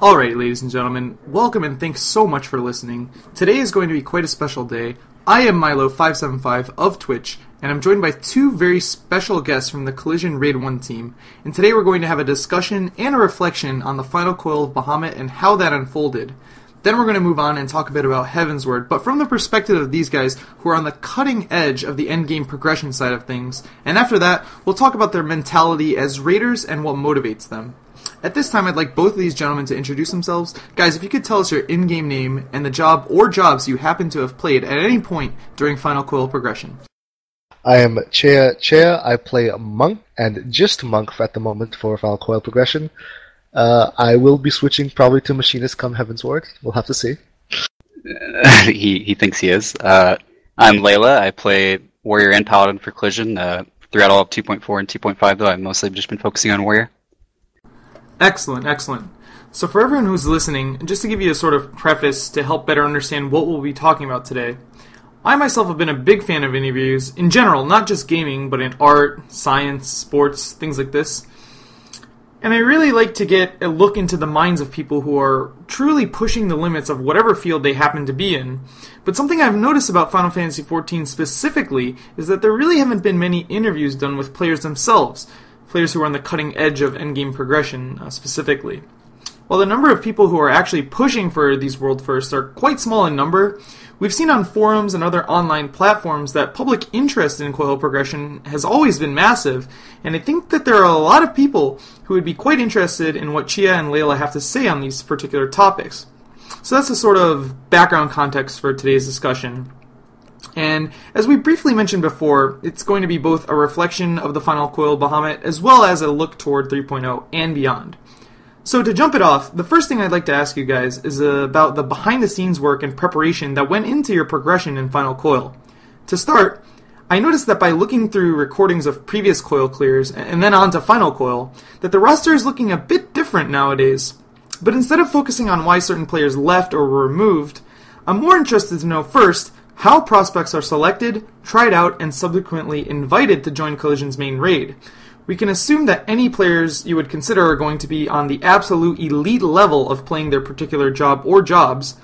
Alright, ladies and gentlemen, welcome and thanks so much for listening. Today is going to be quite a special day. I am Milo575 of Twitch, and I'm joined by two very special guests from the Collision Raid 1 team. And today we're going to have a discussion and a reflection on the final coil of Bahamut and how that unfolded. Then we're going to move on and talk a bit about Heavensward, but from the perspective of these guys who are on the cutting edge of the endgame progression side of things. And after that, we'll talk about their mentality as raiders and what motivates them. At this time, I'd like both of these gentlemen to introduce themselves. Guys, if you could tell us your in-game name and the job or jobs you happen to have played at any point during Final Coil progression. I am Chea. I play Monk, and just Monk at the moment for Final Coil progression. I will be switching probably to Machinist come Heavensward. We'll have to see. He thinks he is. I'm Layla. I play Warrior and Paladin for Collision. Throughout all of 2.4 and 2.5, though, I've mostly just been focusing on Warrior. Excellent, excellent. So for everyone who's listening, just to give you a sort of preface to help better understand what we'll be talking about today, I myself have been a big fan of interviews, in general, not just gaming, but in art, science, sports, things like this. And I really like to get a look into the minds of people who are truly pushing the limits of whatever field they happen to be in. But something I've noticed about Final Fantasy XIV specifically is that there really haven't been many interviews done with players themselves, players who are on the cutting edge of endgame progression specifically. While the number of people who are actually pushing for these world firsts are quite small in number, we've seen on forums and other online platforms that public interest in coil progression has always been massive, and I think that there are a lot of people who would be quite interested in what Chea and Layla have to say on these particular topics. So that's the sort of background context for today's discussion. And as we briefly mentioned before, it's going to be both a reflection of the final coil Bahamut as well as a look toward 3.0 and beyond. So to jump it off, the first thing I'd like to ask you guys is about the behind-the-scenes work and preparation that went into your progression in Final Coil. To start, I noticed that by looking through recordings of previous coil clears and then on to Final Coil, that the roster is looking a bit different nowadays. But instead of focusing on why certain players left or were removed, I'm more interested to know first how prospects are selected, tried out, and subsequently invited to join Collision's main raid. We can assume that any players you would consider are going to be on the absolute elite level of playing their particular job or jobs,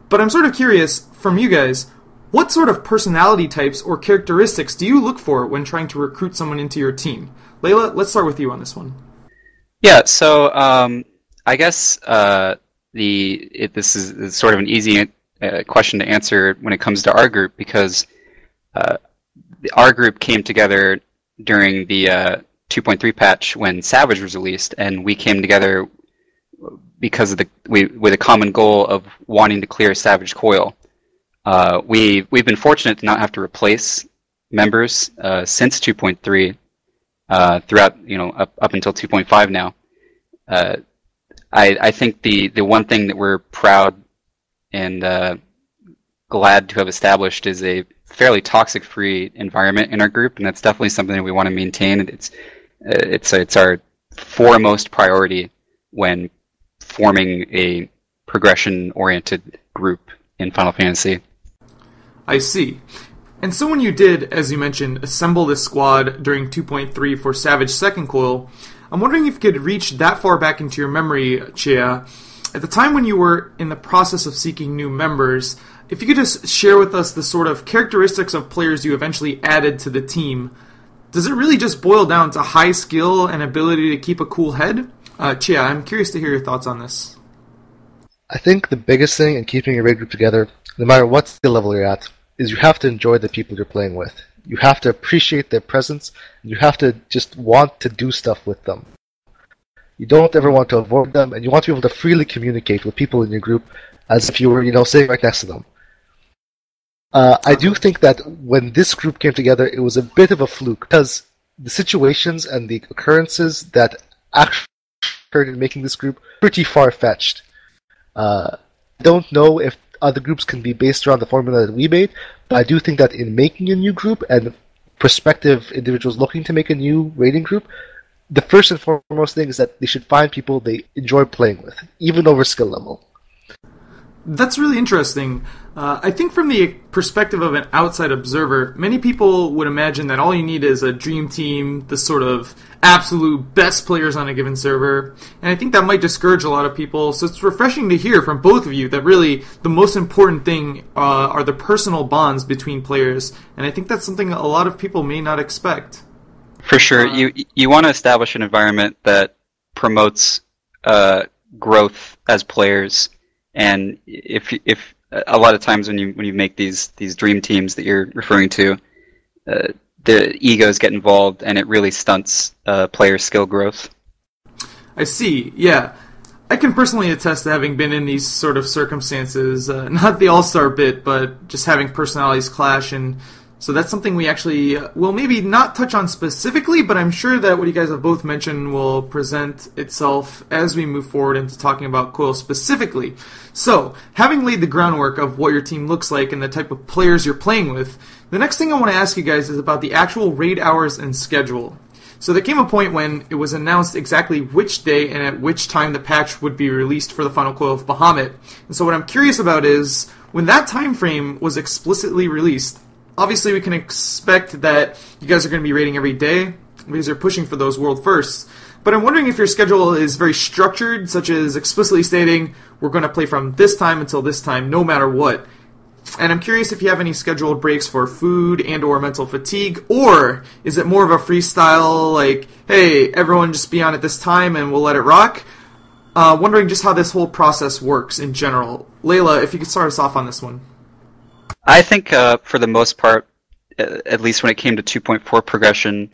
but I'm sort of curious, from you guys, what sort of personality types or characteristics do you look for when trying to recruit someone into your team? Layla, let's start with you on this one. Yeah, so I guess this is sort of an easy question to answer when it comes to our group, because our group came together during the 2.3 patch when Savage was released, and we came together because of with a common goal of wanting to clear Savage Coil. We've been fortunate to not have to replace members since 2.3 throughout up until 2.5 now. I think the one thing that we're proud and glad to have established is a fairly toxic-free environment in our group, and that's definitely something that we want to maintain. It's our foremost priority when forming a progression-oriented group in Final Fantasy. I see. And so when you did, as you mentioned, assemble this squad during 2.3 for Savage Second Coil, I'm wondering if you could reach that far back into your memory, Chea. At the time when you were in the process of seeking new members, if you could just share with us the sort of characteristics of players you eventually added to the team, does it really just boil down to high skill and ability to keep a cool head? Chea, I'm curious to hear your thoughts on this. I think the biggest thing in keeping a raid group together, no matter what skill level you're at, is you have to enjoy the people you're playing with. You have to appreciate their presence, and you have to just want to do stuff with them. You don't ever want to avoid them, and you want to be able to freely communicate with people in your group as if you were, sitting right next to them. I do think that when this group came together, it was a bit of a fluke, because the situations and the occurrences that actually occurred in making this group pretty far-fetched. I don't know if other groups can be based around the formula that we made, but I do think that in making a new group and prospective individuals looking to make a new raiding group, the first and foremost thing is that they should find people they enjoy playing with, even over skill level. That's really interesting. I think from the perspective of an outside observer, many people would imagine that all you need is a dream team, the sort of absolute best players on a given server, and I think that might discourage a lot of people, so it's refreshing to hear from both of you that really the most important thing are the personal bonds between players, and I think that's something a lot of people may not expect. For sure. You want to establish an environment that promotes growth as players, and if a lot of times when you make these dream teams that you're referring to, the egos get involved and it really stunts player skill growth. I see. Yeah, I can personally attest to having been in these sort of circumstances. Not the all-star bit, but just having personalities clash, and so that's something we actually will maybe not touch on specifically, but I'm sure that what you guys have both mentioned will present itself as we move forward into talking about Coil specifically. So, having laid the groundwork of what your team looks like and the type of players you're playing with, the next thing I want to ask you guys is about the actual raid hours and schedule. So there came a point when it was announced exactly which day and at which time the patch would be released for the final Coil of Bahamut. And so what I'm curious about is, when that time frame was explicitly released, obviously we can expect that you guys are going to be raiding every day because you're pushing for those world firsts. But I'm wondering if your schedule is very structured, such as explicitly stating, we're going to play from this time until this time, no matter what. And I'm curious if you have any scheduled breaks for food and or mental fatigue, or is it more of a freestyle, like, hey, everyone just be on at this time and we'll let it rock? Wondering just how this whole process works in general. Layla, if you could start us off on this one. I think for the most part, at least when it came to 2.4 progression,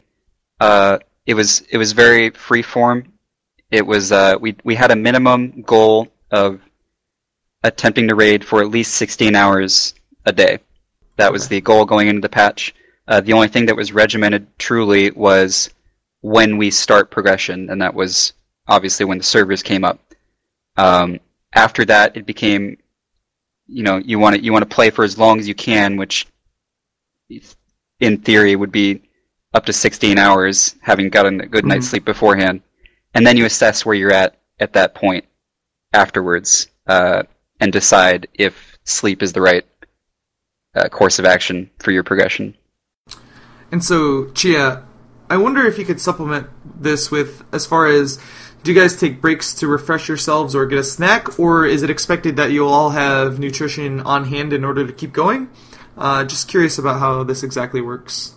it was very freeform. It was we had a minimum goal of attempting to raid for at least 16 hours a day. That was the goal going into the patch. The only thing that was regimented truly was when we start progression, and that was obviously when the servers came up. After that, it became, you want to play for as long as you can, which in theory would be up to 16 hours, having gotten a good night's sleep beforehand, and then you assess where you're at that point afterwards, and decide if sleep is the right course of action for your progression. And so, Chia, I wonder if you could supplement this with, as far as, do you guys take breaks to refresh yourselves or get a snack, or is it expected that you'll all have nutrition on hand in order to keep going? Just curious about how this exactly works.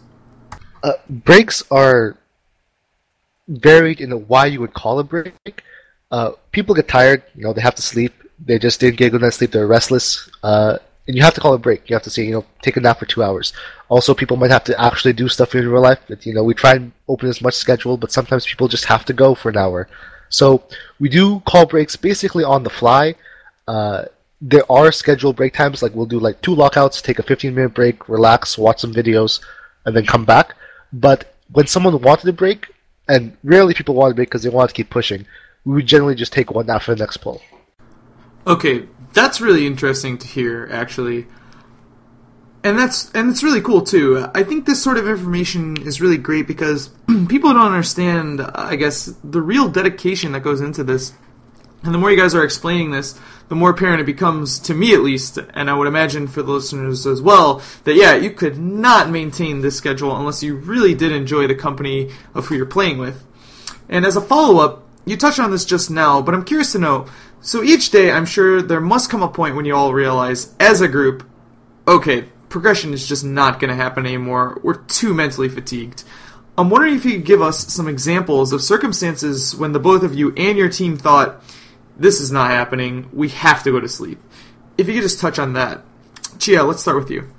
Breaks are varied in why you would call a break. People get tired, they have to sleep. They just didn't get good night's sleep. They're restless, and you have to call a break. You have to say, take a nap for 2 hours. Also, people might have to actually do stuff in real life. But, we try and open as much schedule, but sometimes people just have to go for an hour. So we do call breaks basically on the fly. There are scheduled break times. Like we'll do 2 lockouts, take a 15-minute break, relax, watch some videos, and then come back. But when someone wanted a break, and rarely people want a break because they want to keep pushing, we would generally just take one after the next pull. Okay, that's really interesting to hear, actually. And it's really cool, too. I think this sort of information is really great because people don't understand, I guess, the real dedication that goes into this. And the more you guys are explaining this, the more apparent it becomes, to me at least, and I would imagine for the listeners as well, that yeah, you could not maintain this schedule unless you really did enjoy the company of who you're playing with. And as a follow-up, you touched on this just now, but I'm curious to know, so each day I'm sure there must come a point when you all realize, as a group, okay, progression is just not going to happen anymore, we're too mentally fatigued. I'm wondering if you could give us some examples of circumstances when the both of you and your team thought, this is not happening, we have to go to sleep. If you could just touch on that. Chia, let's start with you.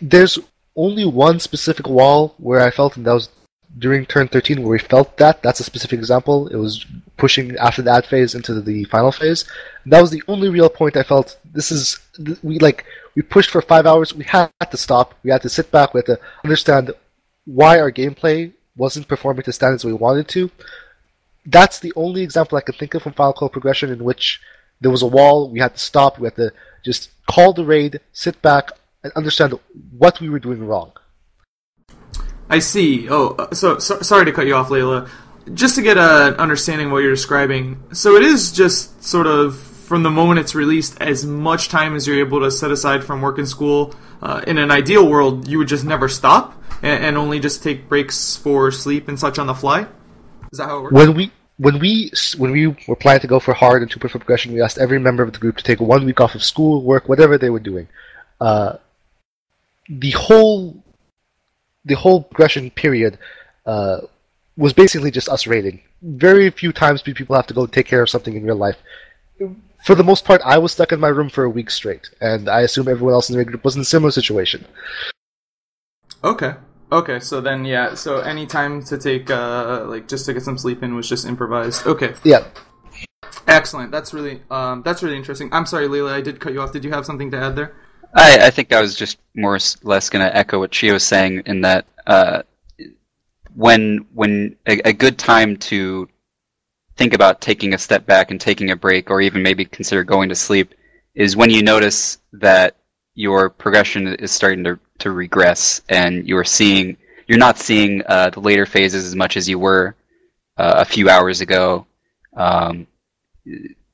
There's only one specific wall where I felt, and that was during turn 13 where we felt that. That's a specific example. It was pushing after the ad phase into the final phase. That was the only real point I felt, we pushed for 5 hours, we had to stop, we had to sit back, we had to understand why our gameplay wasn't performing to standards we wanted to. That's the only example I can think of from Final Call progression in which there was a wall, we had to stop, we had to just call the raid, sit back, and understand what we were doing wrong. I see. Sorry to cut you off, Layla. Just to get an understanding of what you're describing, so it is just sort of from the moment it's released, as much time as you're able to set aside from work and school. In an ideal world, you would just never stop and only just take breaks for sleep and such on the fly. Is that how it works? When we were planning to go for hard and 2.4 progression, we asked every member of the group to take 1 week off of school, work, whatever they were doing. The whole progression period was basically just us raiding. Very few times do people have to go take care of something in real life. For the most part, I was stuck in my room for a week straight, and I assume everyone else in the raid group was in a similar situation. Okay, so then, yeah, so any time to take, just to get some sleep in was just improvised. Okay. Yeah. Excellent. That's really interesting. I'm sorry, Leila, I did cut you off. Did you have something to add there? I think I was just more or less going to echo what Chio was saying in that when a good time to think about taking a step back and taking a break, or even maybe consider going to sleep, is when you notice that your progression is starting to regress, and you're not seeing the later phases as much as you were a few hours ago.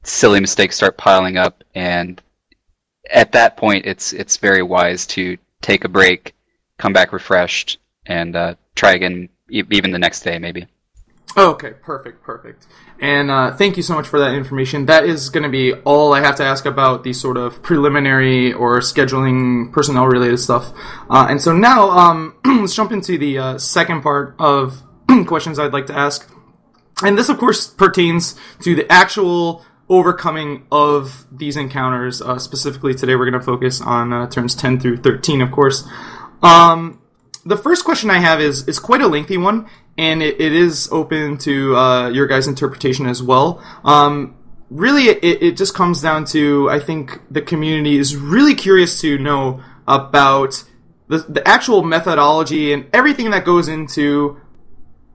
Silly mistakes start piling up, and at that point, it's very wise to take a break, come back refreshed, and try again even the next day, maybe. Okay, perfect. And thank you so much for that information. That is going to be all I have to ask about the sort of preliminary or scheduling personnel-related stuff. And so now, let's jump into the second part of questions I'd like to ask. And this, of course, pertains to the actual overcoming of these encounters. Specifically, today we're going to focus on turns 10 through 13, of course. The first question I have is quite a lengthy one, and it is open to your guys' interpretation as well. Really, it just comes down to, I think the community is really curious to know about the actual methodology and everything that goes into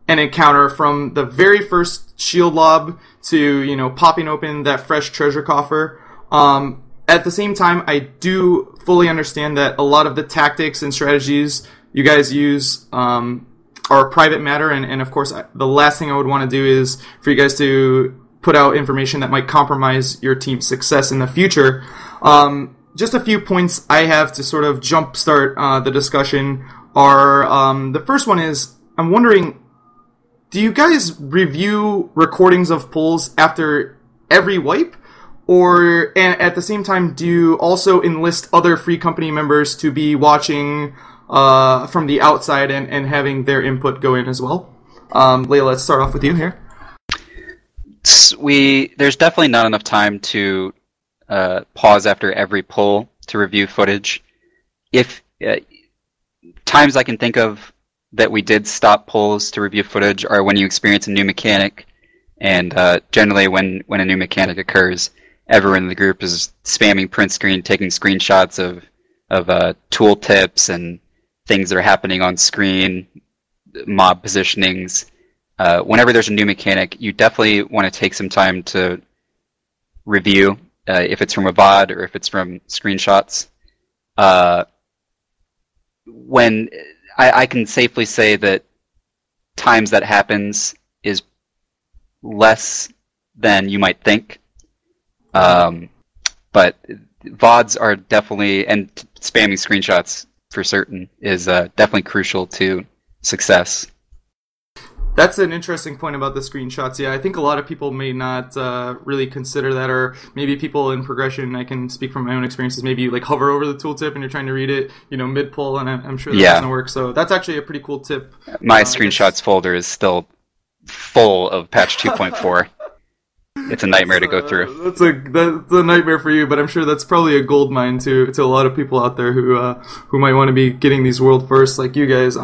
an encounter, from the very first shield lob to, popping open that fresh treasure coffer. At the same time, I do fully understand that a lot of the tactics and strategies you guys use are a private matter, and of course, the last thing I would want to do is for you guys to put out information that might compromise your team's success in the future. Just a few points I have to sort of jumpstart the discussion are, the first one is, I'm wondering, do you guys review recordings of pulls after every wipe? And at the same time, do you also enlist other free company members to be watching from the outside and having their input go in as well? Leila, let's start off with you here. There's definitely not enough time to pause after every pull to review footage. If times I can think of that we did stop pulls to review footage are when you experience a new mechanic, and generally when a new mechanic occurs, everyone in the group is spamming print screen, taking screenshots of tool tips and things that are happening on screen, mob positionings. Whenever there's a new mechanic, you definitely want to take some time to review, if it's from a VOD or if it's from screenshots. When I can safely say that times that happens is less than you might think. But VODs are definitely, and spamming screenshots for certain, is definitely crucial to success. That's an interesting point about the screenshots. Yeah, I think a lot of people may not really consider that, or maybe people in progression, I can speak from my own experiences, maybe you hover over the tooltip and you're trying to read it, mid-pull, and I'm sure that doesn't work. So that's actually a pretty cool tip. My screenshots folder is still full of patch 2.4. It's a nightmare to go through. That's a nightmare for you, but I'm sure that's probably a gold mine to a lot of people out there who might want to be getting these world firsts like you guys.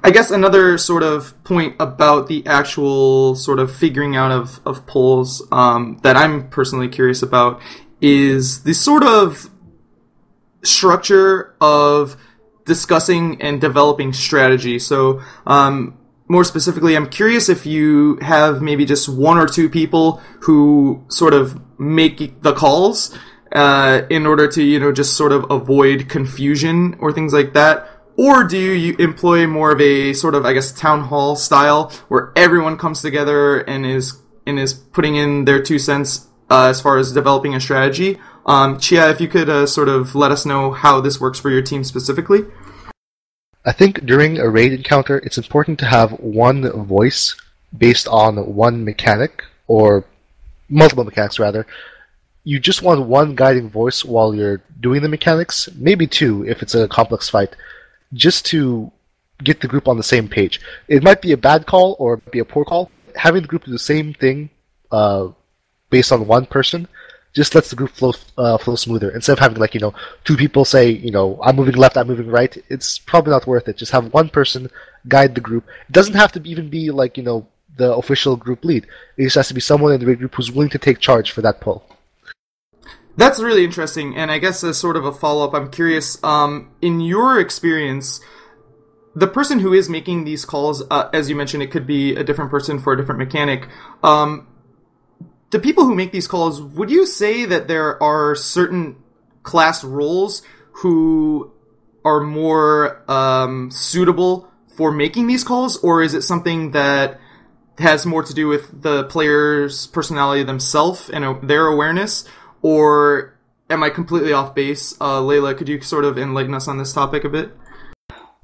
I guess another sort of point about the actual sort of figuring out of polls that I'm personally curious about is the sort of structure of discussing and developing strategy. So, more specifically, I'm curious if you have maybe just one or two people who sort of make the calls in order to, just sort of avoid confusion or things like that. Or do you employ more of a sort of, I guess, town hall style where everyone comes together and is putting in their 2 cents as far as developing a strategy. Chia, if you could sort of let us know how this works for your team specifically. I think during a raid encounter, it's important to have one voice based on one mechanic, or multiple mechanics rather. You just want one guiding voice while you're doing the mechanics, maybe two if it's a complex fight, just to get the group on the same page. It might be a bad call or it might be a poor call. Having the group do the same thing based on one person just lets the group flow smoother. Instead of having, like, two people say, I'm moving left, I'm moving right, it's probably not worth it. Just have one person guide the group. It doesn't have to even be like, the official group lead. It just has to be someone in the raid group who's willing to take charge for that pull. That's really interesting, and I guess as sort of a follow-up, I'm curious, in your experience, the person who is making these calls, as you mentioned, it could be a different person for a different mechanic. The people who make these calls, would you say that there are certain class roles who are more suitable for making these calls, or is it something that has more to do with the player's personality themselves and their awareness? Or am I completely off base? Layla, could you sort of enlighten us on this topic a bit?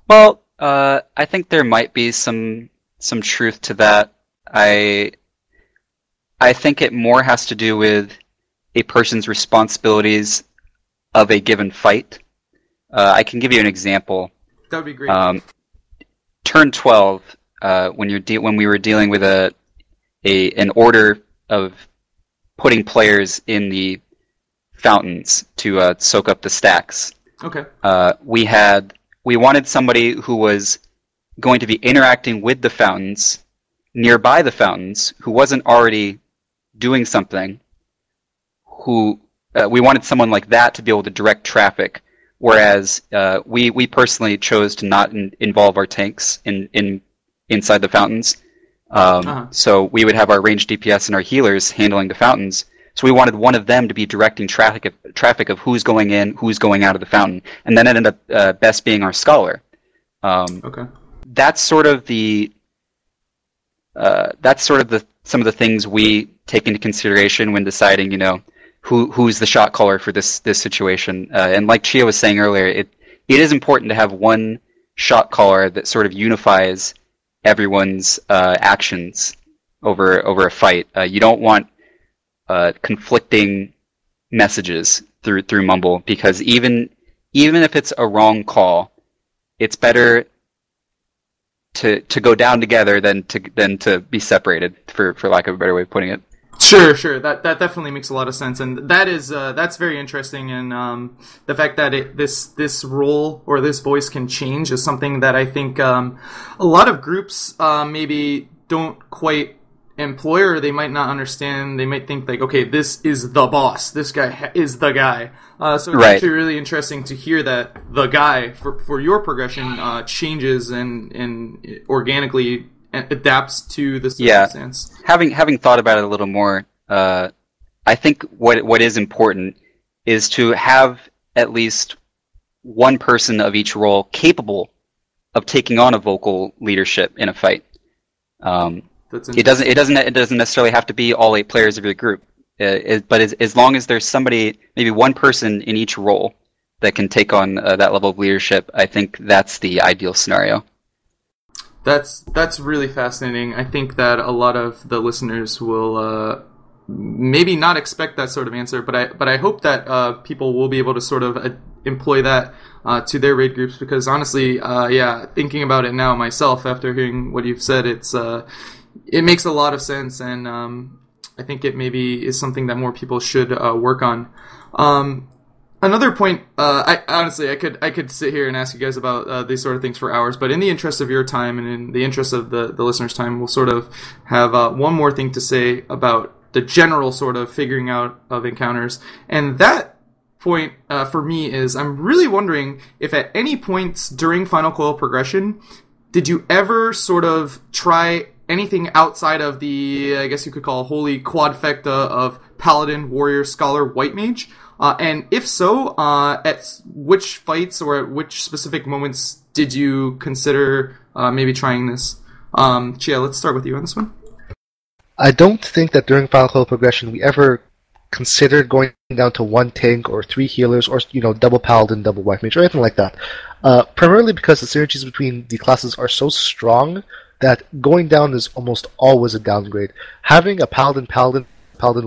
Well, I think there might be some truth to that. I think it more has to do with a person's responsibilities of a given fight. I can give you an example. That would be great. Turn 12, when we were dealing with an order of putting players in the fountains to soak up the stacks. Okay. We wanted somebody who was going to be interacting with the fountains, nearby the fountains, who wasn't already doing something. We wanted someone like that to be able to direct traffic, whereas we personally chose to not involve our tanks inside the fountains. So we would have our ranged DPS and our healers handling the fountains. So we wanted one of them to be directing traffic of who's going in, who's going out of the fountain, and then it ended up best being our scholar. Okay. That's sort of some of the things we take into consideration when deciding, who's the shot caller for this situation. And like Chia was saying earlier, it is important to have one shot caller that sort of unifies everyone's actions over a fight. You don't want conflicting messages through Mumble, because even if it's a wrong call, it's better to go down together than to be separated, for lack of a better way of putting it. Sure. That definitely makes a lot of sense, and that is that's very interesting. And the fact that this role or this voice can change is something that I think a lot of groups maybe don't quite employ, or they might not understand. They might think like, okay, this is the boss. This guy is the guy. So it's actually really interesting to hear that the guy for your progression changes and organically adapts to the circumstance. Yeah. Having thought about it a little more, I think what is important is to have at least one person of each role capable of taking on a vocal leadership in a fight. It doesn't necessarily have to be all 8 players of your group, but as long as there's somebody, maybe one person in each role that can take on that level of leadership, I think that's the ideal scenario. That's really fascinating. I think that a lot of the listeners will maybe not expect that sort of answer, but I hope that people will be able to sort of employ that to their raid groups, because honestly, thinking about it now myself after hearing what you've said, it makes a lot of sense, and I think it maybe is something that more people should work on. Another point, I honestly could sit here and ask you guys about these sort of things for hours, but in the interest of your time and in the interest of the listeners' time, we'll sort of have one more thing to say about the general sort of figuring out of encounters. And that point for me is, I'm really wondering if at any points during Final Coil progression, did you ever sort of try anything outside of the, I guess you could call, holy quadfecta of Paladin, Warrior, Scholar, White Mage? And if so, at which fights or at which specific moments did you consider maybe trying this? Chia, let's start with you on this one. I don't think that during Final Coil progression we ever consider going down to one tank or three healers or double paladin, double white mage or anything like that. Primarily because the synergies between the classes are so strong that going down is almost always a downgrade. Having a paladin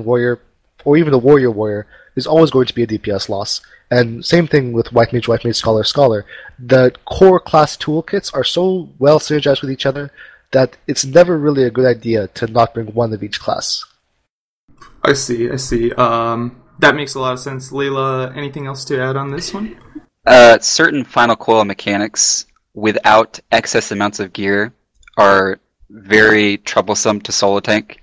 warrior, or even a warrior is always going to be a DPS loss. And same thing with white mage, scholar. The core class toolkits are so well synergized with each other that it's never really a good idea to not bring one of each class. I see. That makes a lot of sense. Layla, anything else to add on this one? Certain final coil mechanics without excess amounts of gear are very troublesome to solo tank.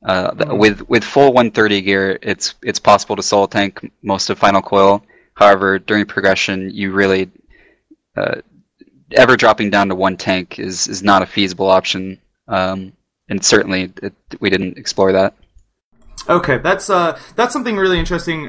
With full 130 gear, it's possible to solo tank most of final coil. However, during progression, you really ever dropping down to one tank is not a feasible option, and certainly we didn't explore that. Okay, that's something really interesting,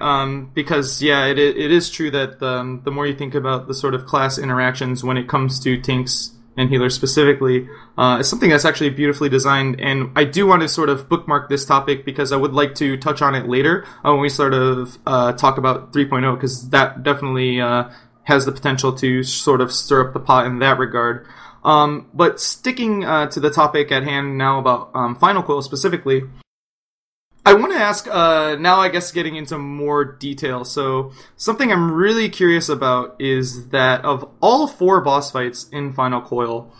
because it is true that the more you think about the sort of class interactions when it comes to tanks and healers specifically, it's something that's actually beautifully designed, and I do want to sort of bookmark this topic because I would like to touch on it later when we sort of talk about 3.0, because that definitely has the potential to sort of stir up the pot in that regard. But sticking to the topic at hand now about Final Coil specifically, I want to ask, now I guess getting into more detail, so something I'm really curious about is that of all 4 boss fights in Final Coil,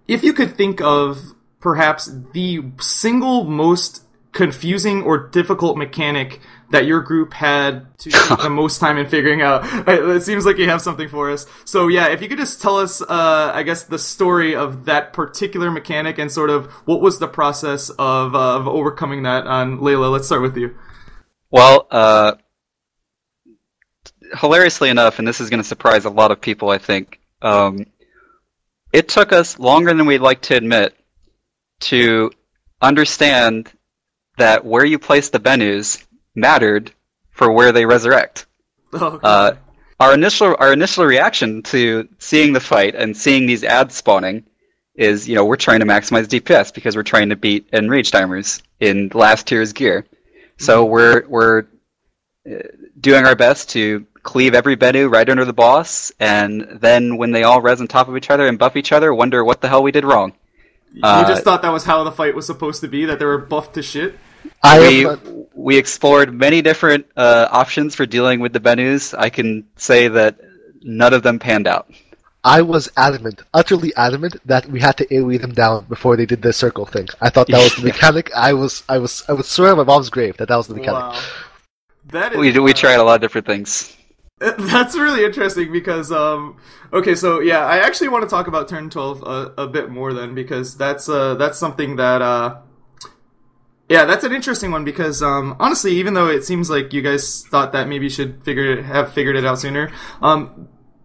if you could think of perhaps the single most confusing or difficult mechanic that your group had to take the most time in figuring out. It seems like you have something for us. So yeah, if you could just tell us, I guess, the story of that particular mechanic and sort of what was the process of overcoming that. Layla, let's start with you. Well, hilariously enough, and this is going to surprise a lot of people, I think, it took us longer than we'd like to admit to understand that where you place the Benus mattered for where they resurrect. Okay. Our initial reaction to seeing the fight and seeing these ads spawning is, we're trying to maximize DPS because we're trying to beat enrage timers in last tier's gear. So we're doing our best to cleave every Benu right under the boss, and then when they all res on top of each other and buff each other, wonder what the hell we did wrong. You just thought that was how the fight was supposed to be, that they were buffed to shit? We explored many different options for dealing with the Benus. I can say that none of them panned out. I was utterly adamant, that we had to AoE them down before they did the circle thing. I thought that was the mechanic. I would swear on my mom's grave that was the mechanic. Wow. That is we tried a lot of different things. That's really interesting because, okay, so yeah, I actually want to talk about turn 12 a bit more then, because that's something that, yeah, that's an interesting one because, honestly, even though it seems like you guys thought that maybe you should have figured it out sooner,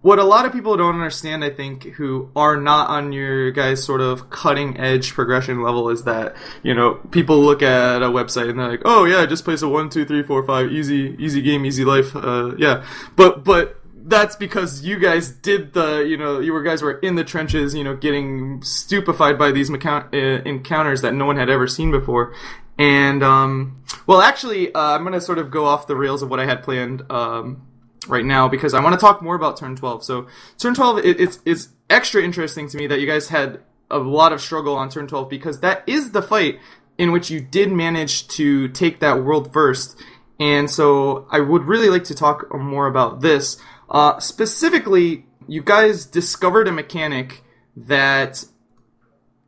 what a lot of people don't understand, I think, who are not on your guys' sort of cutting edge progression level is that, people look at a website and they're like, oh yeah, just place a 1, 2, 3, 4, 5, easy game, easy life, yeah. But that's because you guys did you guys were in the trenches, getting stupefied by these encounters that no one had ever seen before. And, well, actually, I'm going to sort of go off the rails of what I had planned, right now, because I want to talk more about turn 12. So turn 12, it's extra interesting to me that you guys had a lot of struggle on turn 12, because that is the fight in which you did manage to take that world first. And so I would really like to talk more about this. Specifically, you guys discovered a mechanic that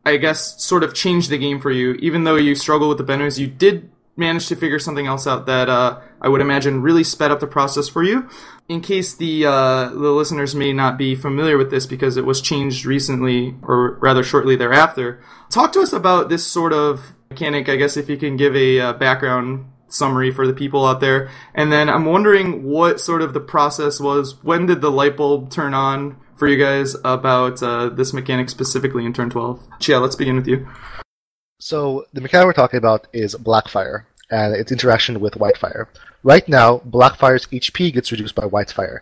I guess sort of changed the game for you. Even though you struggle with the Benus, you did managed to figure something else out that I would imagine really sped up the process for you. In case the listeners may not be familiar with this because it was changed recently, or rather shortly thereafter, talk to us about this sort of mechanic, I guess, if you can give a background summary for the people out there. And then I'm wondering what sort of the process was. When did the light bulb turn on for you guys about this mechanic specifically in turn 12? Chia, let's begin with you. So the mechanic we're talking about is Blackfire, and its interaction with Whitefire. Right now, Blackfire's HP gets reduced by Whitefire.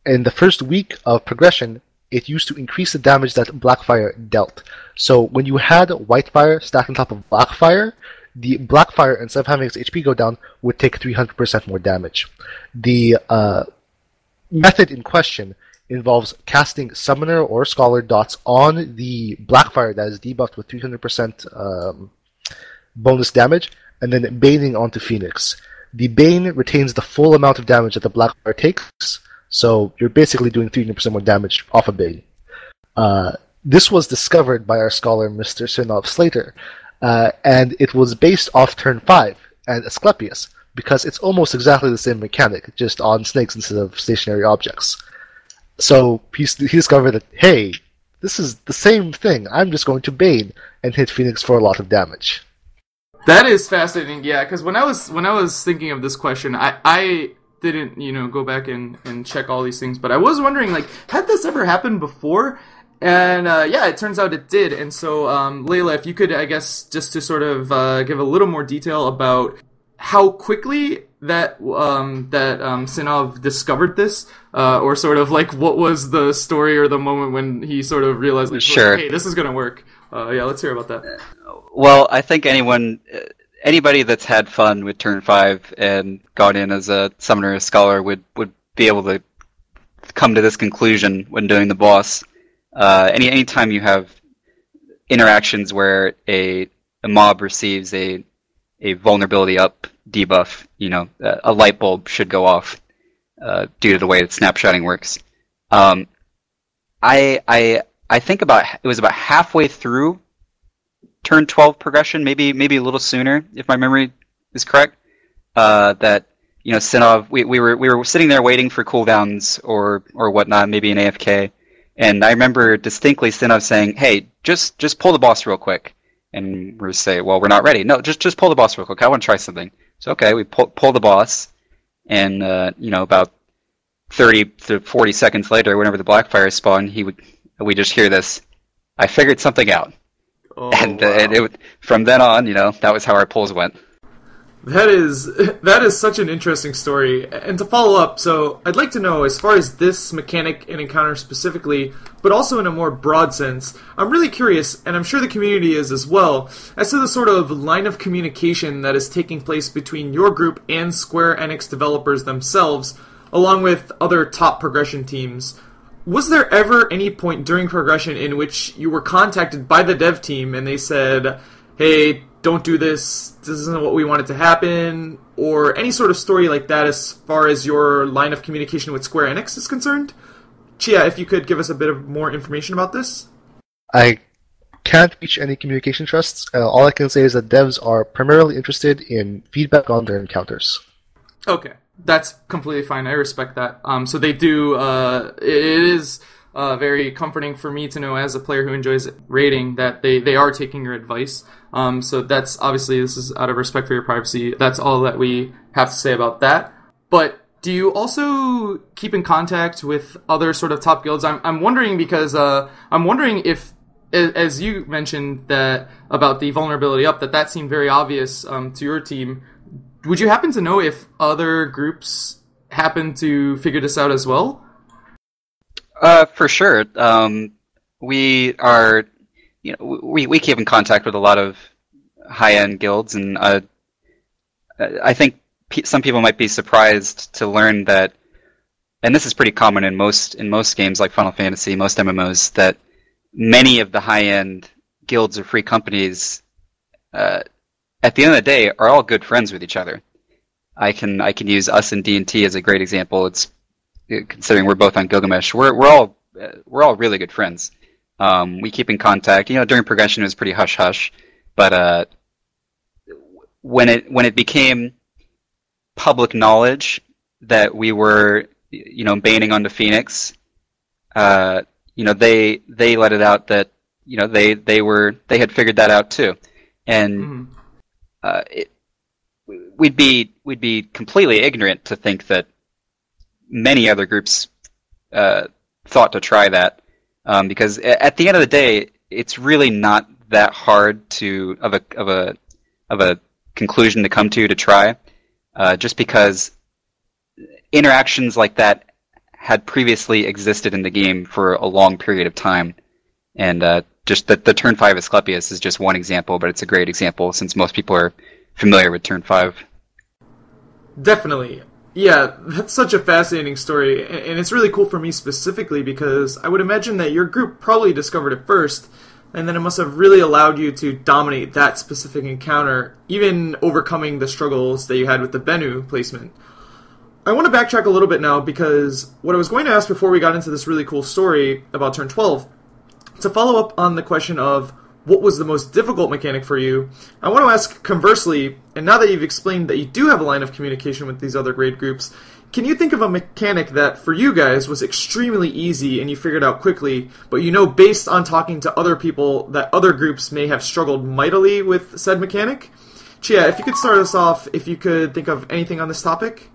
In the first week of progression, it used to increase the damage that Blackfire dealt. So when you had Whitefire stacked on top of Blackfire, the Blackfire, instead of having its HP go down, would take 300% more damage. The method in question involves casting Summoner or Scholar dots on the Blackfire that is debuffed with 300% bonus damage, and then Baning onto Phoenix. The Bane retains the full amount of damage that the Blackfire takes, so you're basically doing 300% more damage off a Bane. This was discovered by our scholar, Mr. Sinov Slater, and it was based off turn 5 and Asclepius, because it's almost exactly the same mechanic, just on snakes instead of stationary objects. So he discovered that, hey, this is the same thing, I'm just going to Bane and hit Phoenix for a lot of damage. That is fascinating, yeah, because when I was thinking of this question, I didn't, go back and check all these things, but I was wondering, like, had this ever happened before? And, yeah, it turns out it did, and so, Layla, if you could, I guess, just to sort of give a little more detail about how quickly that Sinov discovered this, or sort of, like, what was the story or the moment when he sort of realized, like, sure, hey, this is gonna work. Yeah, let's hear about that. Well, I think anybody that's had fun with turn 5 and gone in as a summoner or scholar would be able to come to this conclusion when doing the boss. Any time you have interactions where a mob receives a vulnerability up debuff, a light bulb should go off due to the way that snapshotting works. I think it was about halfway through turn 12 progression, maybe a little sooner, if my memory is correct. That Sinov, we were sitting there waiting for cooldowns or whatnot, maybe an AFK, and I remember distinctly Sinov saying, "Hey, just pull the boss real quick," and we say, "Well, we're not ready." No, just pull the boss real quick. I want to try something. So okay, we pull the boss, and about 30 to 40 seconds later, whenever the Blackfire spawned, we just hear this. I figured something out. Oh, and wow. from then on, that was how our polls went. That is such an interesting story. And to follow up, so I'd like to know, as far as this mechanic and encounter specifically, but also in a more broad sense, I'm really curious, and I'm sure the community is as well, as to the sort of line of communication that is taking place between your group and Square Enix developers themselves, along with other top progression teams. Was there ever any point during progression in which you were contacted by the dev team and they said, hey, don't do this, this isn't what we want it to happen, or any sort of story like that as far as your line of communication with Square Enix is concerned? Chia, if you could give us a bit of more information about this? I can't reach any communication trusts. All I can say is that devs are primarily interested in feedback on their encounters. Okay. That's completely fine. I respect that. So they do. It is very comforting for me to know, as a player who enjoys raiding, that they are taking your advice. So that's obviously, this is out of respect for your privacy. That's all that we have to say about that. But do you also keep in contact with other sort of top guilds? I'm wondering because I'm wondering if, as you mentioned that about the vulnerability up, that seemed very obvious to your team. Would you happen to know if other groups happen to figure this out as well? For sure. We are, we keep in contact with a lot of high-end guilds, and I think some people might be surprised to learn that, and this is pretty common in most games like Final Fantasy, most MMOs, that many of the high-end guilds or free companies, at the end of the day, are all good friends with each other. I can use us in D&T as a great example. It's considering we're both on Gilgamesh. We're all really good friends. We keep in contact. During progression it was pretty hush hush, but when it became public knowledge that we were baning onto Phoenix, they let it out that they had figured that out too, and we'd be completely ignorant to think that many other groups thought to try that, because at the end of the day, it's really not that hard of a conclusion to come to try, just because interactions like that had previously existed in the game for a long period of time, and just the turn 5 Asclepius is just one example, but it's a great example since most people are familiar with turn 5. Definitely. Yeah, that's such a fascinating story, and it's really cool for me specifically because I would imagine that your group probably discovered it first, and then it must have really allowed you to dominate that specific encounter, even overcoming the struggles that you had with the Bennu placement. I want to backtrack a little bit now because what I was going to ask before we got into this really cool story about turn 12, to follow up on the question of what was the most difficult mechanic for you, I want to ask conversely, and now that you've explained that you do have a line of communication with these other grade groups, can you think of a mechanic that for you guys was extremely easy and you figured out quickly, but you know based on talking to other people that other groups may have struggled mightily with said mechanic? Chia, if you could start us off, if you could think of anything on this topic?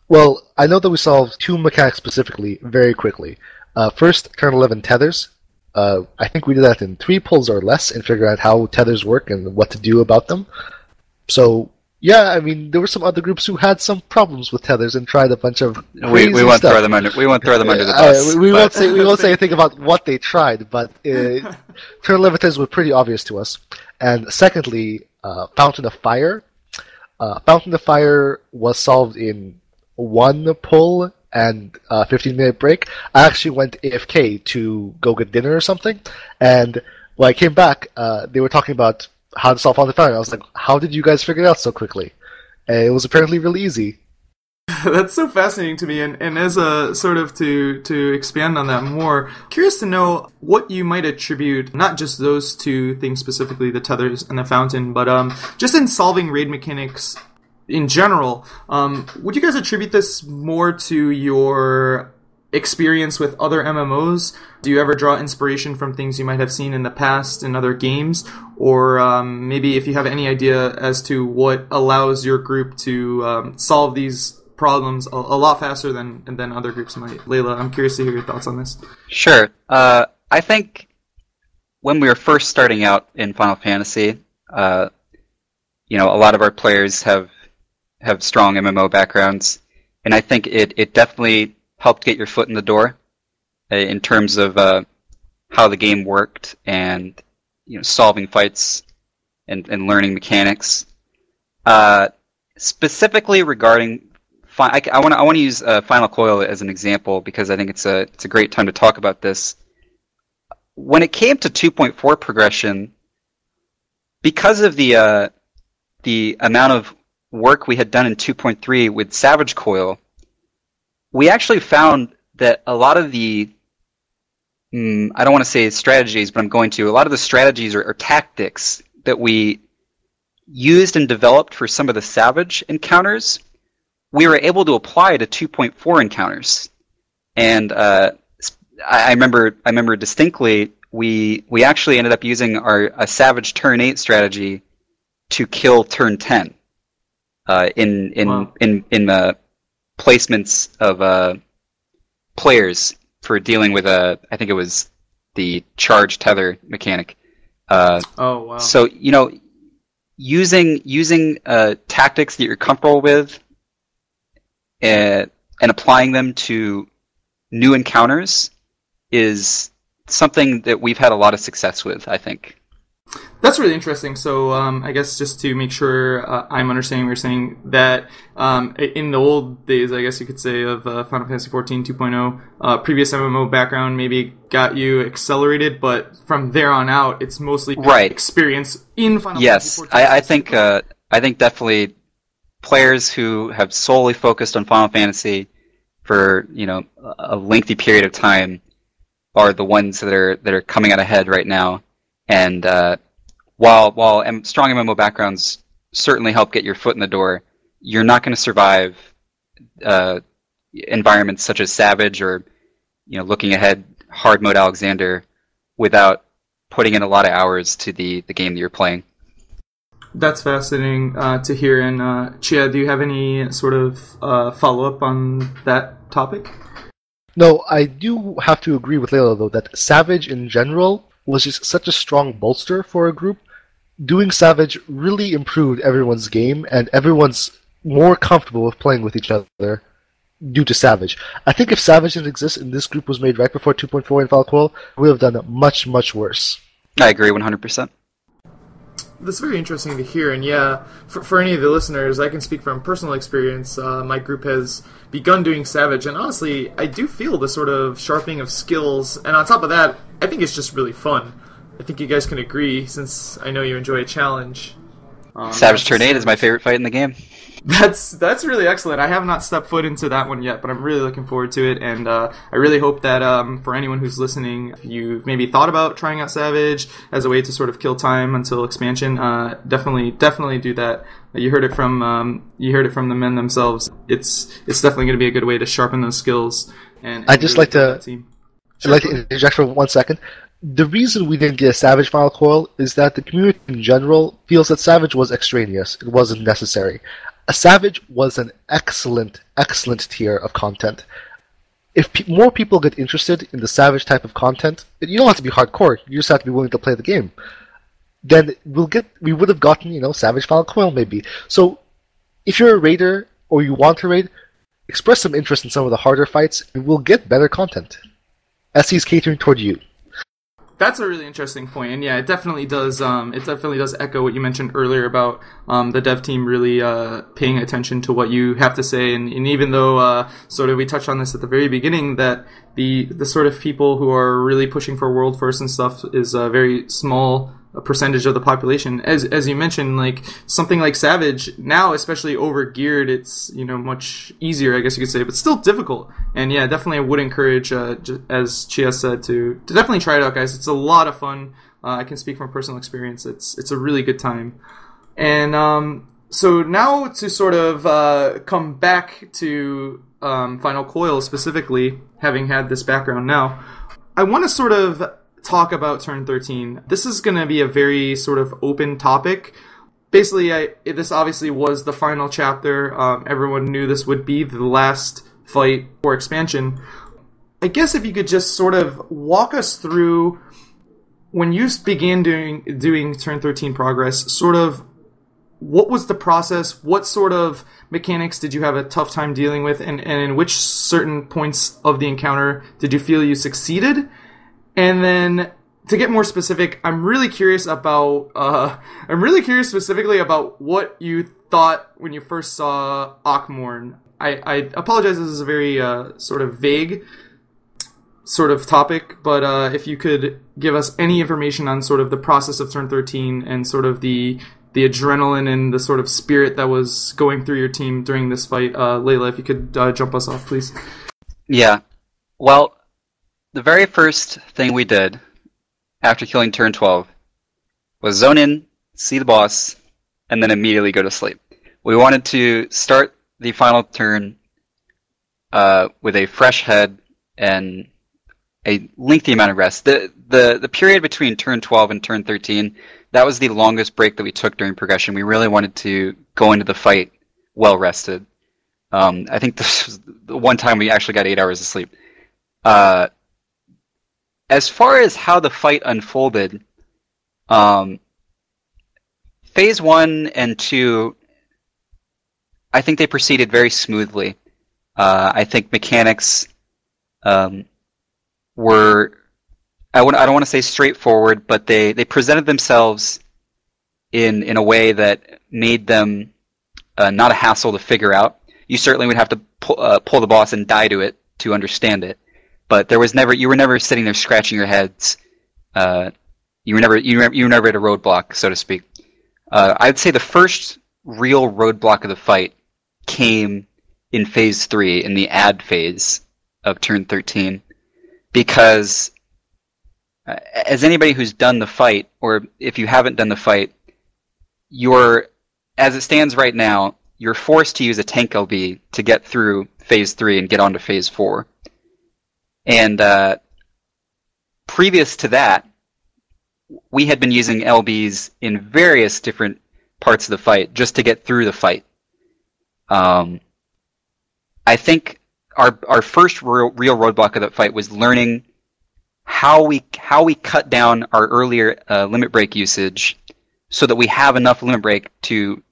Well, I know that we solved two mechanics specifically very quickly. First, turn 11 tethers. I think we did that in 3 pulls or less and figured out how tethers work and what to do about them. So, yeah, I mean, there were some other groups who had some problems with tethers and tried a bunch of crazy we won't stuff. throw them under the bus. We won't say anything about what they tried, but turn 11 tethers were pretty obvious to us. And secondly, Fountain of Fire. Fountain of Fire was solved in 1 pull and 15-minute break. I actually went AFK to go get dinner or something, and when I came back, they were talking about how to solve Fountain of Fire. I was like, how did you guys figure it out so quickly? And it was apparently really easy. That's so fascinating to me, and as a sort of to expand on that more, curious to know what you might attribute, not just those two things specifically, the tethers and the fountain, but just in solving raid mechanics in general, would you guys attribute this more to your experience with other MMOs? Do you ever draw inspiration from things you might have seen in the past in other games? Or maybe if you have any idea as to what allows your group to solve these problems a lot faster than other groups might. Layla, I'm curious to hear your thoughts on this. Sure. I think when we were first starting out in Final Fantasy, a lot of our players have strong MMO backgrounds, and I think it definitely helped get your foot in the door in terms of how the game worked and solving fights and learning mechanics. Specifically regarding, I want to use Final Coil as an example because I think it's a great time to talk about this. When it came to 2.4 progression, because of the amount of work we had done in 2.3 with Savage Coil, we actually found that a lot of the, I don't want to say strategies, but I'm going to, a lot of the strategies or tactics that we used and developed for some of the Savage encounters, we were able to apply to 2.4 encounters. And I remember distinctly, we actually ended up using a Savage turn 8 strategy to kill turn 10. In the placements of players for dealing with I think it was the charge tether mechanic. Oh wow! So using tactics that you're comfortable with and applying them to new encounters is something that we've had a lot of success with, I think. That's really interesting. So I guess just to make sure I'm understanding what you're saying, that in the old days, I guess you could say, of Final Fantasy XIV 2.0, previous MMO background maybe got you accelerated, but from there on out, it's mostly experience in Final Fantasy XIV. Yes, I think definitely players who have solely focused on Final Fantasy for a lengthy period of time are the ones that are coming out ahead right now. And while strong MMO backgrounds certainly help get your foot in the door, you're not going to survive environments such as Savage or looking ahead hard mode Alexander without putting in a lot of hours to the game that you're playing. That's fascinating to hear. And Chia, do you have any sort of follow-up on that topic? No, I do have to agree with Layla, though, that Savage in general was just such a strong bolster for a group. Doing Savage really improved everyone's game, and everyone's more comfortable with playing with each other due to Savage. I think if Savage didn't exist and this group was made right before 2.4 in Final Coil, we would have done much, much worse. I agree 100%. That's very interesting to hear, and yeah, for any of the listeners, I can speak from personal experience. My group has begun doing Savage, and honestly, I do feel the sort of sharpening of skills, and on top of that, I think it's just really fun. I think you guys can agree, since I know you enjoy a challenge. Savage Turn 8 is my favorite fight in the game. That's really excellent. I have not stepped foot into that one yet, but I'm really looking forward to it, and I really hope that for anyone who's listening, if you've maybe thought about trying out Savage as a way to sort of kill time until expansion, definitely do that. You heard it from the men themselves. It's definitely going to be a good way to sharpen those skills. And I'd just like to interject for 1 second. The reason we didn't get a Savage Final Coil is that the community in general feels that Savage was extraneous. It wasn't necessary. A Savage was an excellent tier of content. If more people get interested in the Savage type of content, you don't have to be hardcore. You just have to be willing to play the game. Then we would have gotten, Savage Final Coil maybe. So if you're a raider or you want to raid, express some interest in some of the harder fights, and we'll get better content. SC's catering toward you. That's a really interesting point, and yeah, it definitely does. It definitely does echo what you mentioned earlier about the dev team really paying attention to what you have to say, and even though sort of we touched on this at the very beginning, that the sort of people who are really pushing for world first and stuff is a very small percentage of the population. As you mentioned, like something like Savage now, especially over geared, it's much easier, I guess you could say, but still difficult. And yeah, definitely I would encourage, as Chia said, to definitely try it out, guys. It's a lot of fun. I can speak from personal experience. It's a really good time. And so now to sort of come back to Final Coil specifically, having had this background now, I want to sort of talk about Turn 13. This is going to be a very sort of open topic. Basically, this obviously was the final chapter. Everyone knew this would be the last fight for expansion. I guess if you could just sort of walk us through, when you began doing Turn 13 progress, sort of what was the process? What sort of mechanics did you have a tough time dealing with? And in which certain points of the encounter did you feel you succeeded? And then, to get more specific, I'm really curious specifically about what you thought when you first saw Akmorn. I apologize, this is a very sort of vague sort of topic, but if you could give us any information on sort of the process of Turn 13 and sort of the adrenaline and the sort of spirit that was going through your team during this fight. Layla, if you could jump us off, please. Yeah. Well, the very first thing we did after killing Turn 12 was zone in, see the boss, and then immediately go to sleep. We wanted to start the final turn with a fresh head and a lengthy amount of rest. The period between Turn 12 and Turn 13, that was the longest break that we took during progression. We really wanted to go into the fight well rested. I think this was the one time we actually got 8 hours of sleep. As far as how the fight unfolded, Phase 1 and 2, I think they proceeded very smoothly. I think mechanics were, I don't want to say straightforward, but they presented themselves in a way that made them not a hassle to figure out. You certainly would have to pull the boss and die to it to understand it. But you were never sitting there scratching your heads. You were never at a roadblock, so to speak. I'd say the first real roadblock of the fight came in Phase 3, in the add phase of Turn 13, because as anybody who's done the fight, or if you haven't done the fight, as it stands right now, you're forced to use a tank LB to get through Phase 3 and get onto Phase 4. And previous to that, we had been using LBs in various different parts of the fight just to get through the fight. I think our first real roadblock of that fight was learning how we cut down our earlier limit break usage so that we have enough limit break to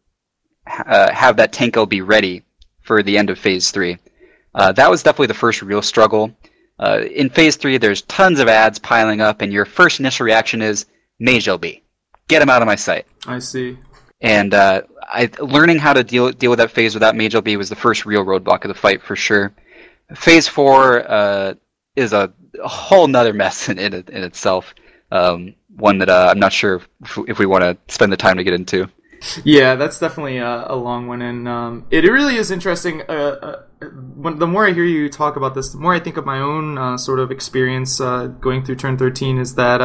have that tank LB ready for the end of Phase 3. That was definitely the first real struggle. In Phase 3, there's tons of ads piling up, and your first initial reaction is, Mage LB. Get him out of my sight. I see. And learning how to deal with that phase without Mage LB was the first real roadblock of the fight for sure. Phase 4 is a whole nother mess in itself. One that I'm not sure if we want to spend the time to get into. Yeah, that's definitely a long one, and it really is interesting. The more I hear you talk about this, the more I think of my own sort of experience going through Turn 13 is that,